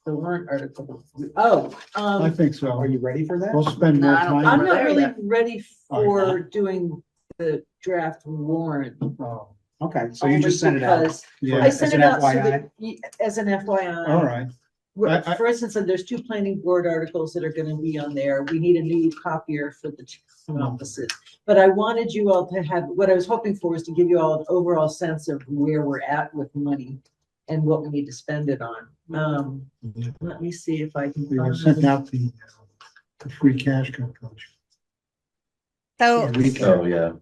The warrant article. Oh, I think so. Are you ready for that? We'll spend No, more I don't time. think I'm we're not there really yet. ready Oh, for doing the draft warrant. Oh, Okay, so you only just sent it out. because yeah, I sent As an it out so FYI? that, as an FYI. all right. For instance, there's 2 planning board articles that are gonna be on there. We need a new copier for the 2 offices. But I wanted you all to have, what I was hoping for was to give you all an overall sense of where we're at with money and what we need to spend it on. Let me see if I can. We find sent it. out the free cash calculation. So, Oh, yeah.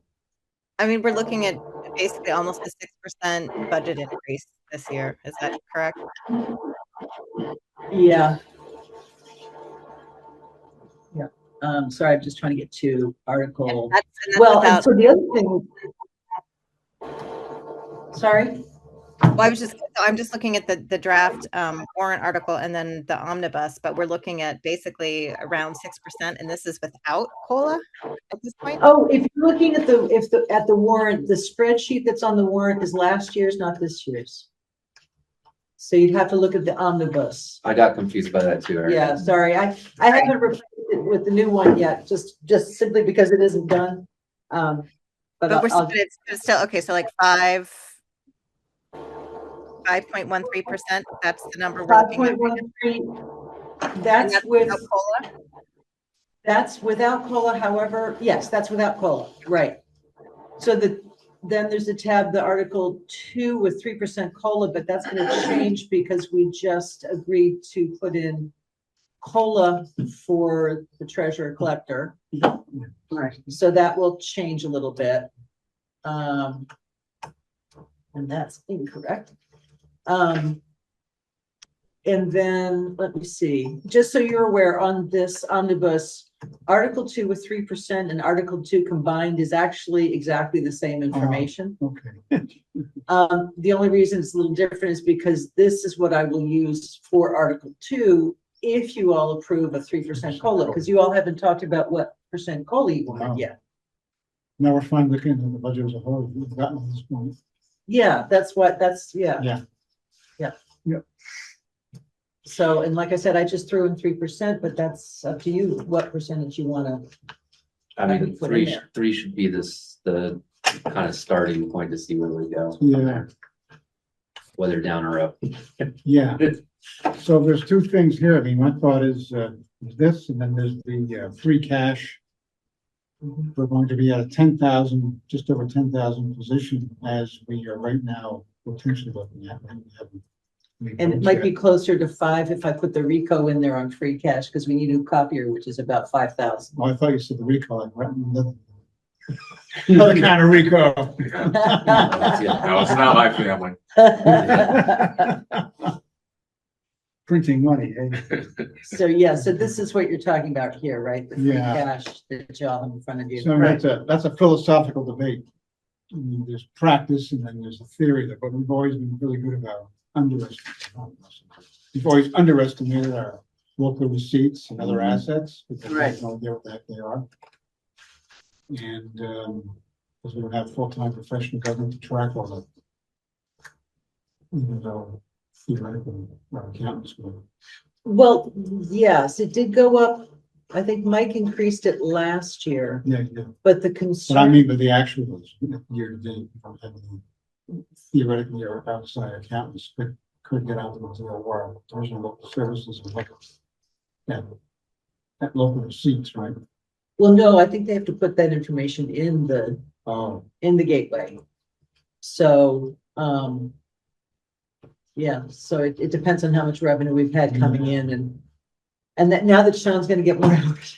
I mean, we're looking at basically almost a 6% budget increase this year. Is that correct? Yeah. Yeah, sorry, I'm just trying to get to article. And that's Well, and without, so the other thing. Sorry? well, I'm just looking at the draft warrant article and then the omnibus, but we're looking at basically around 6%, and this is without COLA at this point. Oh, if you're looking at the warrant, the spreadsheet that's on the warrant is last year's, not this year's. So you'd have to look at the omnibus. I got confused by that too, Eric. Yeah, sorry, I haven't replaced it with the new one yet, just simply because it isn't done. But But I'll, it's still okay. So like 5.13%. That's the number we're looking at. 5.13, And that's with, without COLA? that's without COLA, however, yes, that's without COLA, right. So then there's a tab, the Article 2 with 3% COLA, but that's gonna change because we just agreed to put in COLA for the treasurer collector. Right, so that will change a little bit. And that's incorrect. And then, let me see, just so you're aware, on this omnibus, Article 2 with 3% and Article 2 combined is actually exactly the same information. Okay. The only reason it's a little different is because this is what I will use for Article 2 if you all approve a 3% COLA, because you all haven't talked about what percent COLA you want yet. Now we're finally looking at the budget as a whole. We've gotten to this point. Yeah, yeah. Yeah. Yeah. Yep. So, and like I said, I just threw in 3%, but that's up to you, what percentage you wanna. I mean, Put in there. three should be the kind of starting point to see where we go. Yeah. Whether down or up. Yeah. So there's 2 things here. I mean, my thought is this, and then there's the free cash. We're going to be at a 10,000, just over 10,000 position as we are right now potentially looking at. And it might be closer to 5 if I put the RICO in there on free cash, because we need a new copier, which is about 5,000. Well, I thought you said the recall. Another kind of RICO. No, it's not my family. Printing money, eh? So, yeah, so this is what you're talking about here, right? The free Yeah. cash that y'all have in front of you. So that's a philosophical debate. I mean, there's practice and then there's a theory that, but we've always been really good about underestimating. We've always underestimated our local receipts and other assets, because we have no idea what the heck they are. And because we don't have full-time professional government to track all that. Even though theoretically our accountants will. Well, yes, it did go up. I think Mike increased it last year, Yeah, but the but I concern, mean, but the actuals year to date, we don't have any theoretically our outside accountants could get out of the war. There's no local services and look at local receipts, right? well, no, I think they have to put that information in the gateway. So, yeah, so it depends on how much revenue we've had coming in and that now that Sean's gonna get more hours.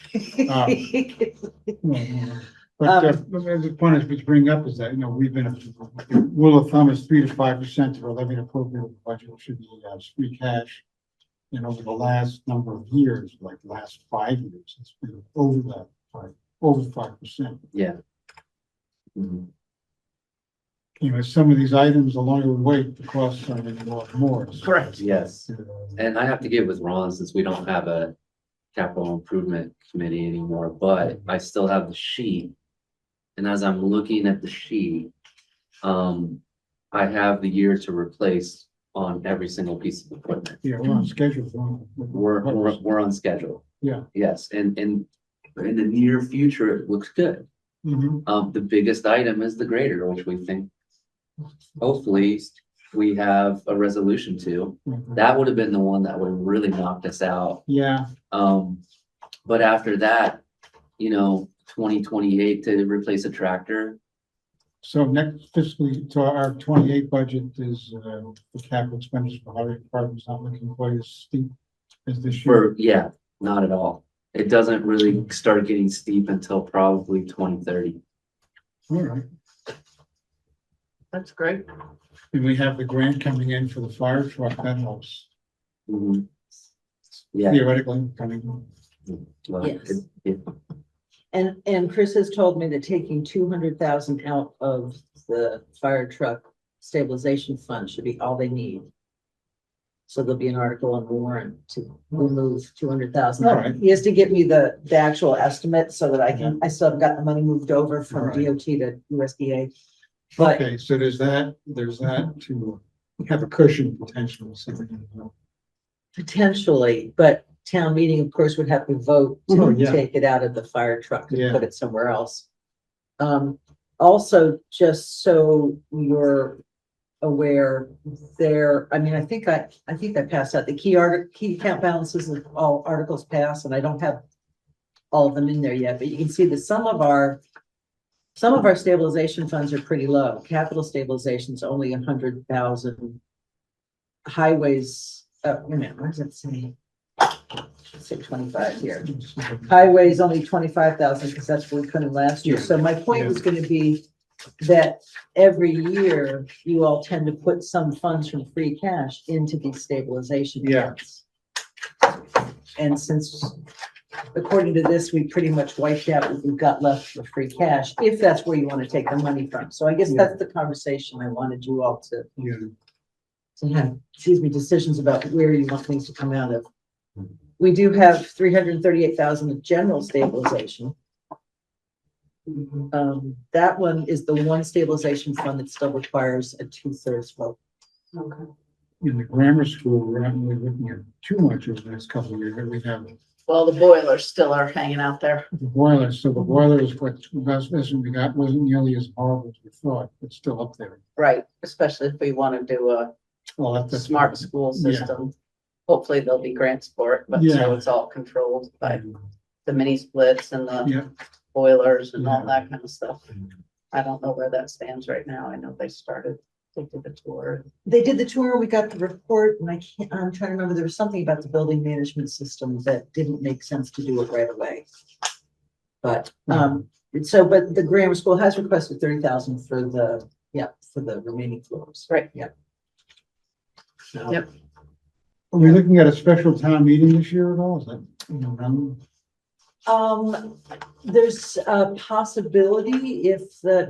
But the point is, to bring up is that, we've been, rule of thumb is 3 to 5% of our levy appropriate budget should be free cash. And over the last number of years, like the last 5 years, it's been over 5%. Yeah. Mhm. Some of these items, the longer we wait, the costs are going to go up more. Correct. Yes. And I have to get with Ron, since we don't have a capital improvement committee anymore, but I still have the sheet. And as I'm looking at the sheet, I have the year to replace on every single piece of equipment. Yeah, we're on schedule. We're on schedule. Yeah. Yes, and in the near future, it looks good. Mhm. The biggest item is the grader, which we think hopefully we have a resolution to. That would have been the one that would have really knocked us out. Yeah, But after that, 2028 to replace a tractor. so next fiscally, to our 28 budget is, the capital expenditure for highway department's not looking quite as steep as this year. Yeah, not at all. It doesn't really start getting steep until probably 2030. All right, That's great. and we have the grant coming in for the fire truck, that helps Mhm. Yeah. theoretically coming. Well, Yes. it- And Chris has told me that taking 200,000 out of the fire truck stabilization fund should be all they need. So there'll be an article on the warrant to remove 200,000. All right. He has to give me the actual estimate so that I still haven't got the money moved over from All right. DOT to USDA. But Okay, so there's that to have a cushion potentially. potentially, but town meeting, of course, would have to vote Oh, to yeah. take it out of the fire truck and Yeah. put it somewhere else. Also, just so you're aware, I think I passed out the key account balances of all articles passed, and I don't have all of them in there yet, but you can see that some of our stabilization funds are pretty low. Capital stabilization is only 100,000. Highways, wait a minute, what does it say? Say 25 here. Highways only 25,000 because that's what we couldn't last year. So my point was going to be that every year you all tend to put some funds from free cash into these stabilization Yeah. funds. And since, according to this, we pretty much wiped out what we've got left for free cash, if that's where you want to take the money from. So I guess that's the conversation I wanted you all to have, decisions about where you want things to come out of. We do have 338,000 of general stabilization. That one is the one stabilization fund that still requires a 2/3 vote. Okay. In the grammar school, we're not really looking at too much over the next couple of years, but we have Well, the boilers still are hanging out there. the boiler, so the boiler is what investment we got wasn't nearly as horrible as we thought, it's still up there. Right, especially if we want to do a Well, that's. smart school Yeah. system. Hopefully there'll be grants for it, but Yeah. so it's all controlled by the mini splits and the Yeah, boilers and all that kind of stuff. I don't know where that stands right now. I know they did the tour. They did the tour, we got the report, and I'm trying to remember, there was something about the building management system that didn't make sense to do it right away. But, but the grammar school has requested 30,000 for the remaining floors. Right. Yeah. Yep. are we looking at a special town meeting this year at all, is that, There's a possibility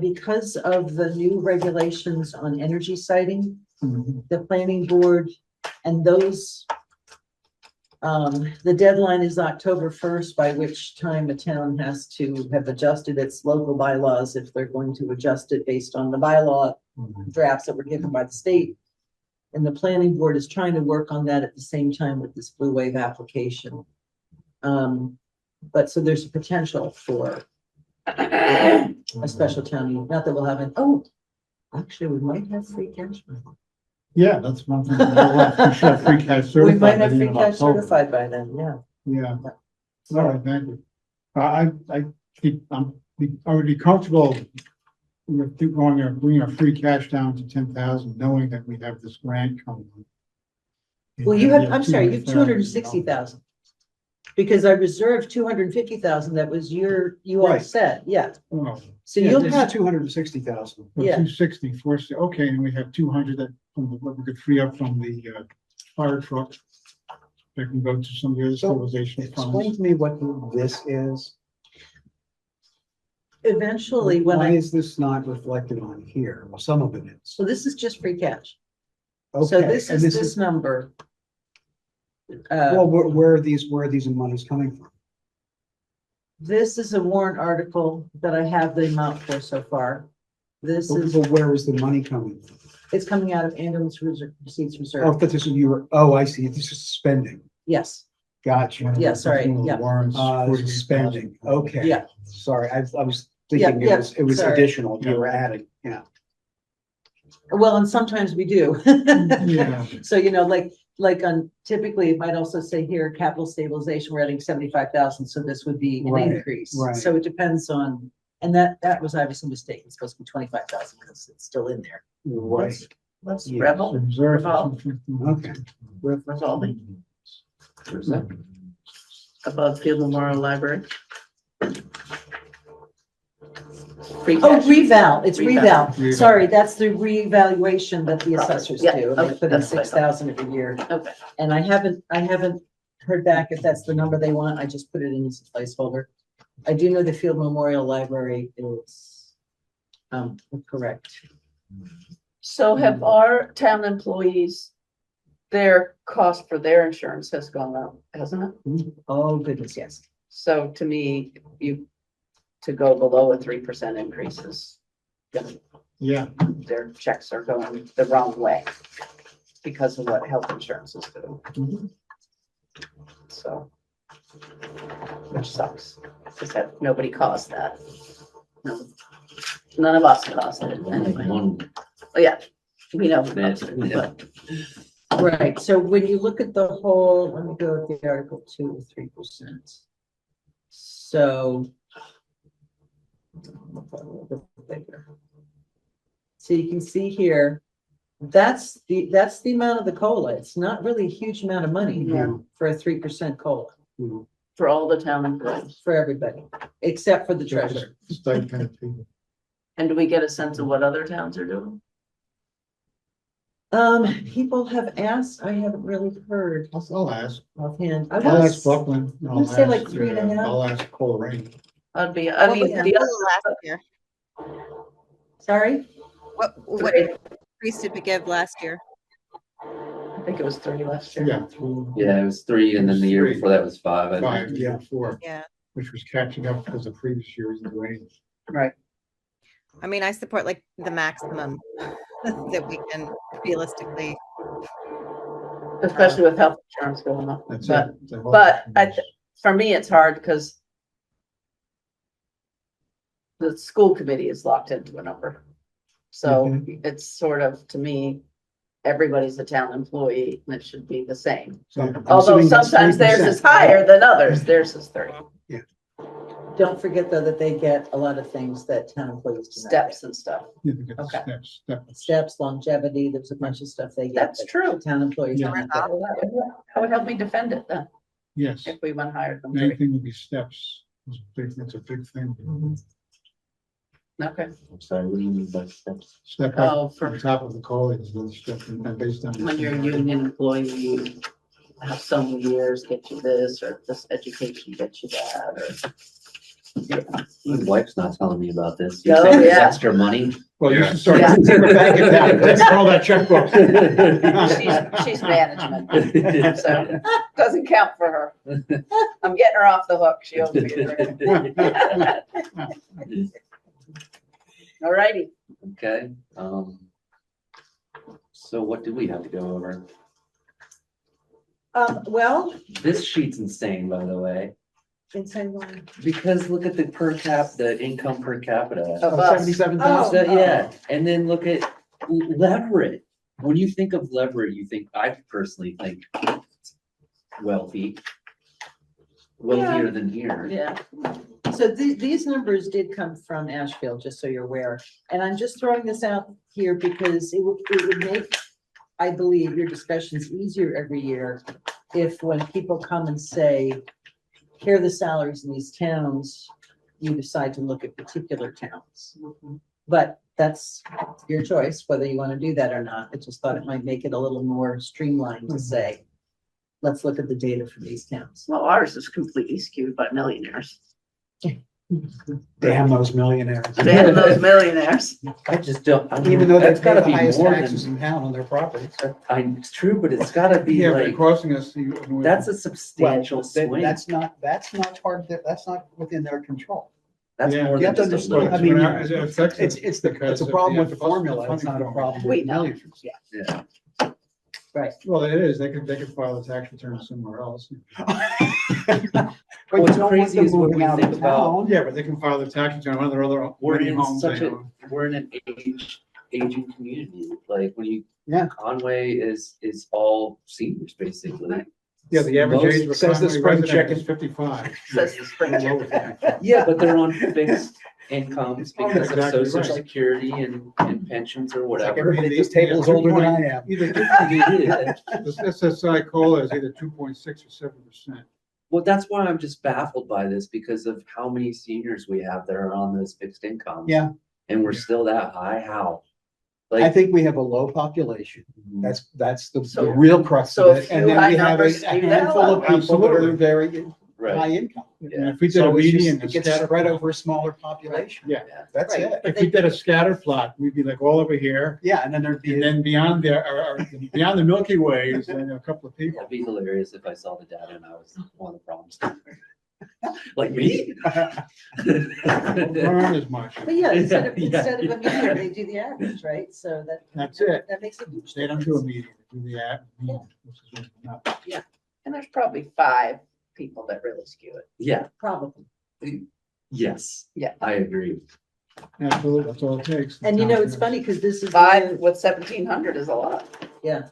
because of the new regulations on energy siting, the planning board and those, the deadline is October 1st, by which time a town has to have adjusted its local bylaws if they're going to adjust it based on the bylaw drafts that were given by the state. And the planning board is trying to work on that at the same time with this Blue Wave application. But so there's a potential for a special town meeting, not that we'll have actually, we might have free cash. yeah, that's one thing. We should have free cash certified. We might have by the free end of cash October. certified by then, yeah. Yeah, all right, thank you. I would be comfortable with bringing our free cash down to 10,000, knowing that we have this grant coming. Well, you have 260,000. Because I reserved 250,000, that was you all Right. said, yeah. Oh, So you'll have, 260,000. Yeah. 260, okay, and we have 200 that, what we could free up from the fire truck. That can go to some of the other So stabilization explain funds. to me what this is. eventually, Why is this not reflected on here? Well, some of it is. so this is just free cash. So Okay, this and is this number. Well, where are these monies coming from? This is a warrant article that I have the amount for so far. This is, But where is the money coming from? it's coming out of ambulance receipts Oh, reserve. but this is I see, this is spending. Yes, Gotcha. Yeah, sorry, yeah. Warrants, This is spending, okay. Yeah. Sorry, I was thinking Yeah, it was sorry. additional, you were adding, yeah. Well, and sometimes we do. Yeah. So, like on, typically it might also say here, capital stabilization, we're adding 75,000, so this would be an Right, increase. right. So it depends on, and that was obviously a mistake. It's supposed to be 25,000 because it's still in there. Right. Let's Yeah. revel, Reserve. Okay. revolving Where's that? above Field Memorial Library. Free Oh, cash. reval, it's reval. Reval. Sorry, that's the reevaluation that the assessors Yeah, do. okay, They put in that's what I thought. 6,000 every year. Okay, And I haven't heard back if that's the number they want. I just put it in as a placeholder. I do know the Field Memorial Library is correct. so have our town employees, their cost for their insurance has gone up, hasn't it? Oh, goodness, yes. So to me, to go below a 3% increases, Yeah, their checks are going the wrong way because of what health insurance is doing. So, which sucks, because nobody caused that. No. None of us caused it anyway. One Oh, yeah, we know. bit, yeah. Right, so when you look at the whole, let me go with the Article 2 with 3%. So. So you can see here, that's the amount of the COLA. It's not really a huge amount of money Yeah. for a 3% COLA For all the town employees. for everybody, except for the treasurer. stipend fee. And do we get a sense of what other towns are doing? People have asked, I haven't really heard I'll ask. offhand. I'll ask Buckland. I would say like 3.5. I'll ask Coleraine. I What mean, was the the other, last year? Sorry? What increase did we give last year? I think it was 3 last year. Yeah. Yeah, it was 3, and then the year before that was 5. I think. 5, yeah, 4, Yeah, which was catching up because the previous year was drained. Right. I mean, I support like the maximum that we can realistically. Especially with health insurance going up. That's But it. for me, it's hard because the school committee is locked into a number. So it's sort of, to me, everybody's a town employee and it should be the same. So I'm Although assuming that's sometimes theirs 3%. is higher than others, theirs is 30 Don't forget though that they get a lot of things that town employees do not get. steps and stuff. You can get the Okay. steps. Steps, longevity, there's a bunch of stuff they get. That's that true. Town employees Yeah. don't get. That would help me defend it then, Yes, if we went higher than 3. anything would be steps. It's a big thing. Okay, I'm sorry, what do you mean by steps? Step Oh, up for- on top of the college is another step, and based on. when you're a union employee, you have so many years, get you this, or this education gets you that, or. My wife's not telling me about this. Oh, You're saying there's yeah. extra money? Well, you Yeah. should start. Yeah. Take her bank account, take all that checkbook. She's management, so doesn't count for her. I'm getting her off the hook. She owes me. All righty. Okay, so what do we have to go over? Well, This sheet's insane, by the way, insane one. because look at the the income per capita. Of us. 77,000. So, yeah, and then look at Leverett. When you think of Leverett, I personally think wealthier than here. Yeah. So these numbers did come from Ashfield, just so you're aware. And I'm just throwing this out here because it would make, I believe, your discussions easier every year if when people come and say, here are the salaries in these towns, you decide to look at particular towns. But that's your choice, whether you want to do that or not. I just thought it might make it a little more streamlined to say, let's look at the data for these towns. Well, ours is completely skewed by millionaires. Damn those millionaires. Damn those millionaires. I just don't. I mean, Even though they that's pay gotta the be highest more taxes than. in town on their property. It's true, but it's gotta be Yeah, but like, costing us. that's a substantial Well, swing. that's not part of that's not within their control. That's Yeah. more You than have to just a understand, little. I mean, it's a problem with the formula, it's not a problem We with know. millions. Yeah. Right. Well, it is, they could file a tax return somewhere else. But What's you don't want crazy them is when moving we out think of about- town. Yeah, but they can file the tax return on their other We're many in homes such they a, own. we're in an age aging community, like when you. Yeah. Conway is all seniors, basically. Yeah, the average Most age of a says the Conway spring resident chicken. is 55. Says the spring chicken. Yeah, but they're on fixed incomes Oh, because of exactly social right. security and pensions or Like whatever. everybody at this table is older than I am. Either Yeah. the SSI COLA is either 2.6 or 7%. Well, that's why I'm just baffled by this because of how many seniors we have that are on those fixed incomes. Yeah. And we're still that high. How? I Like, think we have a low population. That's the So- real crux so of a it. And few then we high have a numbers leave that handful of alone. people that are Absolutely. very high right. income. And if we did So a it's just- median it and gets scatter spread plot, over a smaller population. Yeah. That's Right. it. if we did a scatter plot, we'd be like all over here. Yeah, and then there'd be. And then beyond there, or beyond the Milky Way is then a couple of people. It'd be hilarious if I saw the data and I was one of the problems. Like me? There aren't as much. But yeah, instead of, Yeah, instead of a yeah. median, they do the average, right? So that. That's it. That makes a huge They don't do a difference. median, they do the median, which is really not. And there's probably 5 people that really skew it. Yeah, Probably. yes. Yeah. I agree. Absolutely, that's all it takes. And you know, it's funny because this is. 5 with 1,700 is a lot. Yeah.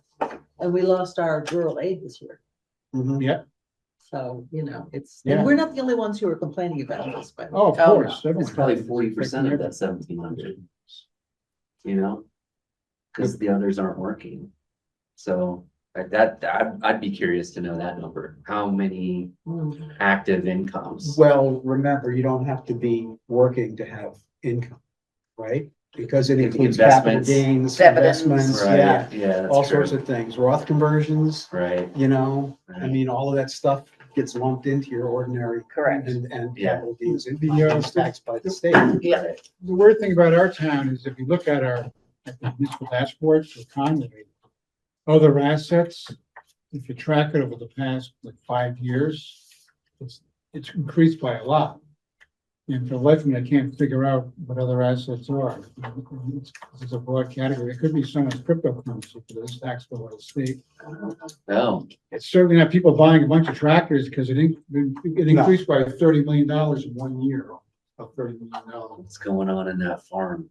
And we lost our rural aid this year. Mhm. Yeah, So, you know, it's, Yeah. and we're not the only ones who are complaining about this, but. oh, of Oh, course. It's everyone. probably 40% of that 1,700. You know? Because the others aren't working. So I'd be curious to know that number. How many Mm. active incomes? Well, remember, you don't have to be working to have income, right? Because it includes capital Investments. gains, Dividends. investments, Right, yeah, yeah, all that's true. sorts of things, Roth conversions, Right, you know, I right. mean, all of that stuff gets lumped into your ordinary. Correct. And Yeah. capital gains, and The, it's taxed by the state. Yeah. Right. The weird thing about our town is if you look at our at the municipal dashboard for Conway, other assets, if you track it over the past like 5 years, it's increased by a lot. And for the life of me, I can't figure out what other assets are. It's a broad category. It could be some as cryptocurrency for this taxable by the state. Oh, It's certainly not people buying a bunch of tractors because it increased by $30 million in 1 year. Of $30 million. what's going on in that farm?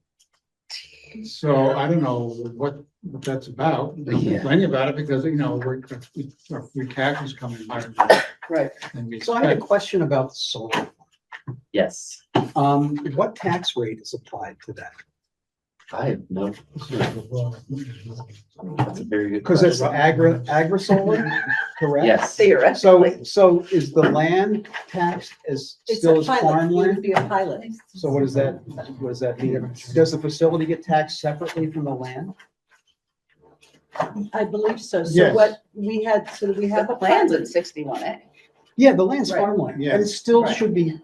So I don't know what that's about. They're Yeah. complaining about it because, you know, our free cash is coming higher Right. than we So I had a expect. question about solar. Yes, What tax rate is applied to that? I have no, that's a very good Because it's question. agri-solar, correct? Yes, Theoretically. So is the land taxed as It's still a as pilot. It would farmland? be a pilot. So what does that mean? Does the facility get taxed separately from the land? I believe so. So Yes. what we had, so we have The a plans pilot. at 61A. Yeah, the land's Right. farmland, Yeah. and it still Right. should be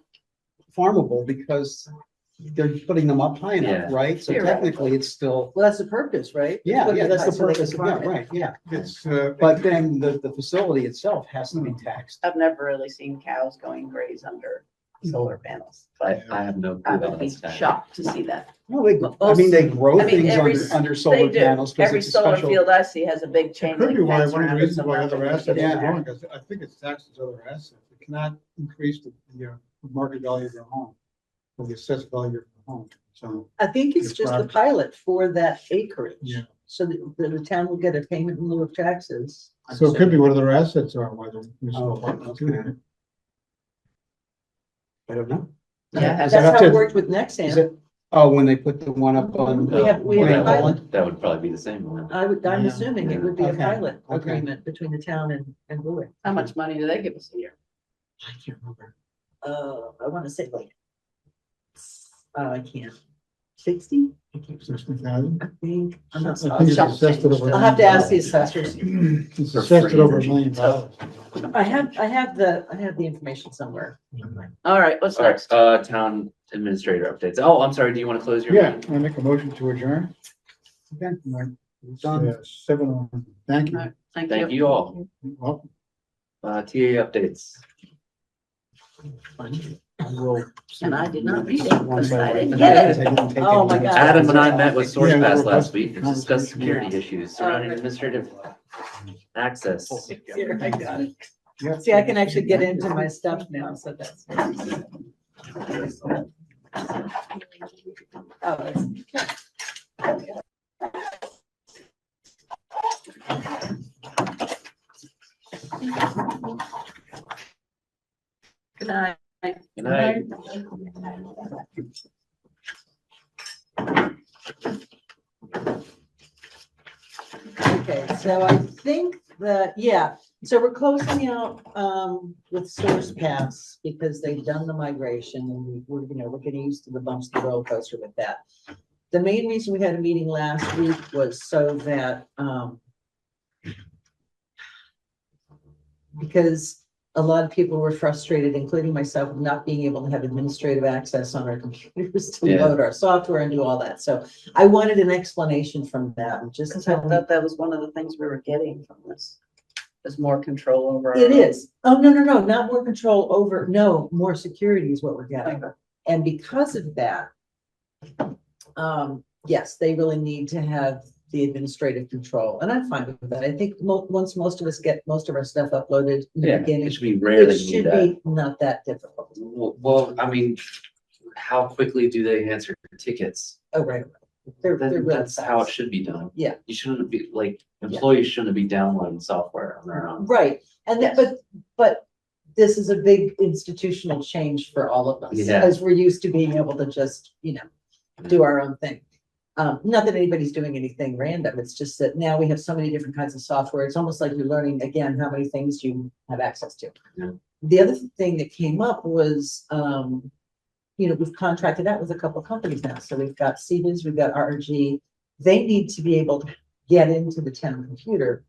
farmable because they're putting them up high enough, Yeah. right? So Theoretically. technically, it's still, Well, that's the purpose, right? yeah, Put yeah, it that's high the so they can purpose, yeah, farm it. right, yeah. It's, But then the facility itself has to be taxed. I've never really seen cows going graze under solar panels, but I have no I clue. would be about this. shocked to see that. No, I mean, they grow I mean, things every under solar They do. panels because Every it's a solar special. field I see has a big it chain could link be why, fence one of the around it. reasons so why nothing other can assets get in are there. growing, because I think it's taxed as other assets. It cannot increase the market value of your home, or the assessed value of your home, so. I think it's Your just the property. pilot for that acreage. Yeah. So that the town will get a payment in lieu of taxes. So it could be what other assets are, whether. Oh, okay. I don't know. Yeah, Is that That's up how to- it worked with is Nexamp. it- Oh, when they put the one up on. We have a That pilot. would- That would probably be the same one. I'm Yeah. assuming it would be a Okay. pilot Okay. agreement between the town and Bowie. How much money do they give us a year? I can't remember. I want to say like, I can't, 60? I can't 60,000. I think, I'm not. I think it's Chop assessed at change. over. I'll have to ask the assessors. It's For assessed at free over $1 energy. million. I have the information somewhere. All right, what's All right, next? town administrator updates. Oh, I'm sorry, do you want to close your? Yeah, meeting? I make a motion to adjourn. Okay. Done. 7:01. Thank you. All right, Thank Thank you. you all. Welcome. TA updates. I will. And I did not read it, Once because I didn't I get it. didn't take Oh any my notes. God. Adam and I met with Yeah, SourcePass we're last both- week to discuss security issues surrounding administrative access. Here, I got it. Yeah. See, I can actually get into my stuff now, so that's. Oh, that's. Okay, so I think that, yeah, so we're closing out with Source Pass because they've done the migration and we're, we're getting used to the bumps in the roller coaster with that. The main reason we had a meeting last week was so that because a lot of people were frustrated, including myself, with not being able to have administrative access on our computers to Yeah. load our software and do all that. So I wanted an explanation from them, just Because I thought that was one of the things we were getting from this. Is more control over. it is. Oh, no, not more control over, no, more security is what we're getting. Okay. And because of that, yes, they really need to have the administrative control, and I'm fine with that. I think once most of us get most of our stuff uploaded in the Yeah, beginning, it should be rare it that you need should that. be not that difficult. Well, I mean, how quickly do they answer tickets? Oh, right. They're really That's how it fast. should be done. Yeah. You shouldn't be like, employees shouldn't be downloading software on their own. Right, and Yes. but this is a big institutional change for all of us, Yeah. as we're used to being able to just, do our own thing. Not that anybody's doing anything random, it's just that now we have so many different kinds of software, it's almost like you're learning again how many things you have access to. Yeah. The other thing that came up was, we've contracted out with a couple of companies now, so we've got CBIZ, we've got RG. They need to be able to get into the town computer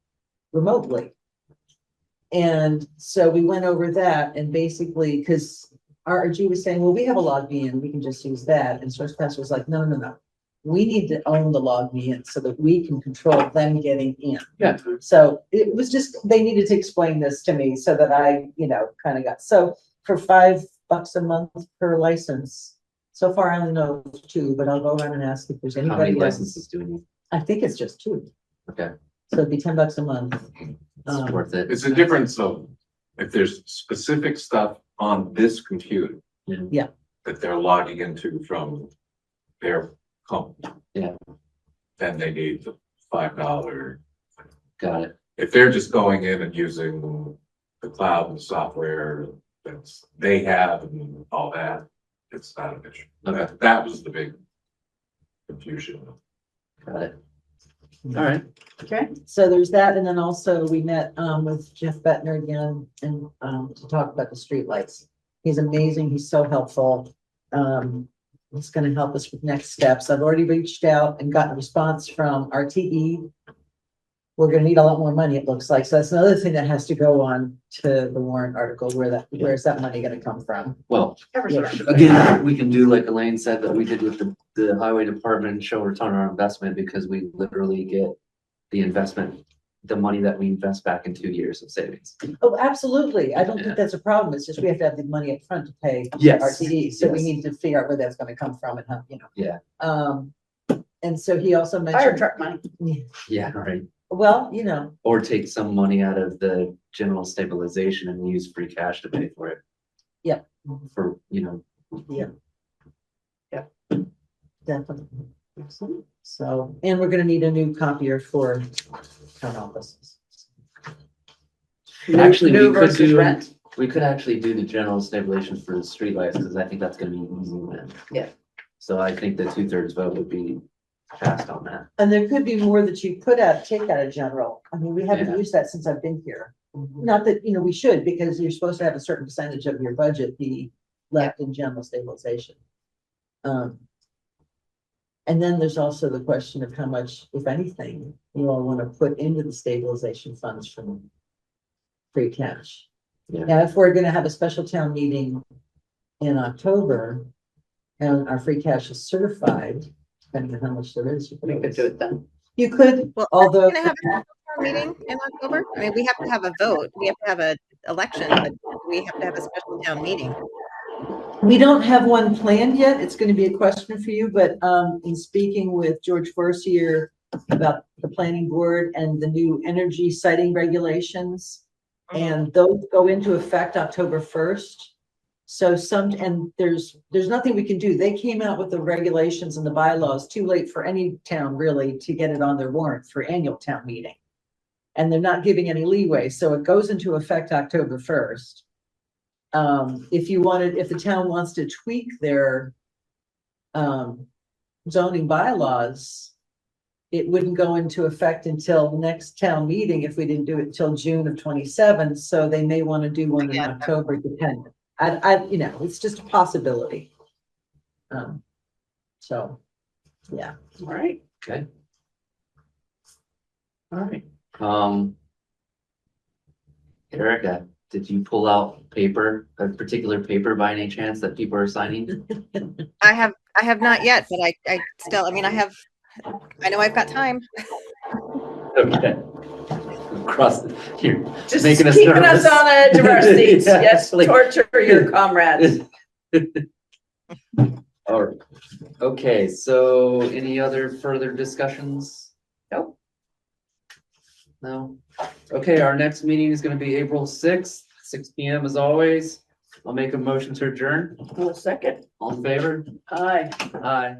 remotely. And so we went over that, and basically, because RG was saying, well, we have a LogMeIn, we can just use that. And SourcePass was like, no. We need to own the LogMeIn so that we can control them getting in. Yeah. So it was just, they needed to explain this to me so that I, kind of got, so for $5 a month per license. So far, I only know 2, but I'll go around and ask if there's How many anybody else. licenses do we need? I think it's just 2. Okay, So it'd be $10 a month. it's worth it. It's a difference of if there's specific stuff on this computer. Yeah. That they're logging into from their company. Yeah. Then they need the $5. Got it. If they're just going in and using the cloud and software that's they have and all that, it's not an issue. Okay. That was the big confusion. Got it. All right. Okay, so there's that, and then also we met with Jeff Bettner again and to talk about the streetlights. He's amazing, he's so helpful. He's gonna help us with next steps. I've already reached out and gotten a response from RTE. We're gonna need a lot more money, it looks like, so that's another thing that has to go on to the warrant article, where's that money gonna come from? Well, Eversource. again, we can do like Elaine said that we did with the highway department, show return on our investment because we literally get the investment, the money that we invest back in 2 years of savings. Oh, absolutely, I don't Yeah. think that's a problem, it's just we have to have the money up front to pay Yes. RTE, so we Yes. need to figure out where that's gonna come from and how, Yeah. And so he also Fire mentioned, truck money. Yeah, right. well, Or take some money out of the general stabilization and use free cash to pay for it. Yep. For, definitely. So, and we're gonna need a new copier for town offices. Actually, New we could versus do, rent. we could actually do the general stabilization for the streetlights, because I think that's gonna be an easy win. Yeah. So I think the 2/3 vote would be passed on that. And there could be more that you could take out of general. I mean, we haven't Yeah. used that since I've been here. Not that, we should, because you're supposed to have a certain percentage of your budget be left in general stabilization. And then there's also the question of how much, if anything, you all want to put into the stabilization funds from free cash. Yeah. Now, if we're gonna have a special town meeting in October and our free cash is certified, depending on how much there is. We could do it then. You could, Well, although. are we gonna have a special town meeting in October? I mean, we have to have a vote. We have to have an election, but we have to have a special town meeting. We don't have one planned yet. It's going to be a question for you, but in speaking with George Forcier about the planning board and the new energy siting regulations, and those go into effect October 1st. So there's nothing we can do. They came out with the regulations and the bylaws too late for any town really to get it on their warrant for annual town meeting. And they're not giving any leeway. So it goes into effect October 1st. if the town wants to tweak their zoning bylaws, it wouldn't go into effect until next town meeting if we didn't do it till June of 27. So they may want to do one in Yeah. October, depending. It's just a possibility. So, yeah. All right, Okay. all right. Erica, did you pull out a particular paper by any chance that people are signing? I have not yet, but I still, I mean, I know I've got time. Okay. Here, Just making us keeping nervous. us on the edge of our seats. Yeah, Yes, like- torture your comrades. All right. Okay, so any other further discussions? Nope. No? Okay, our next meeting is gonna be April 6th, 6 PM as always. I'll make a motion to adjourn. One second. All in favor? Aye. Aye.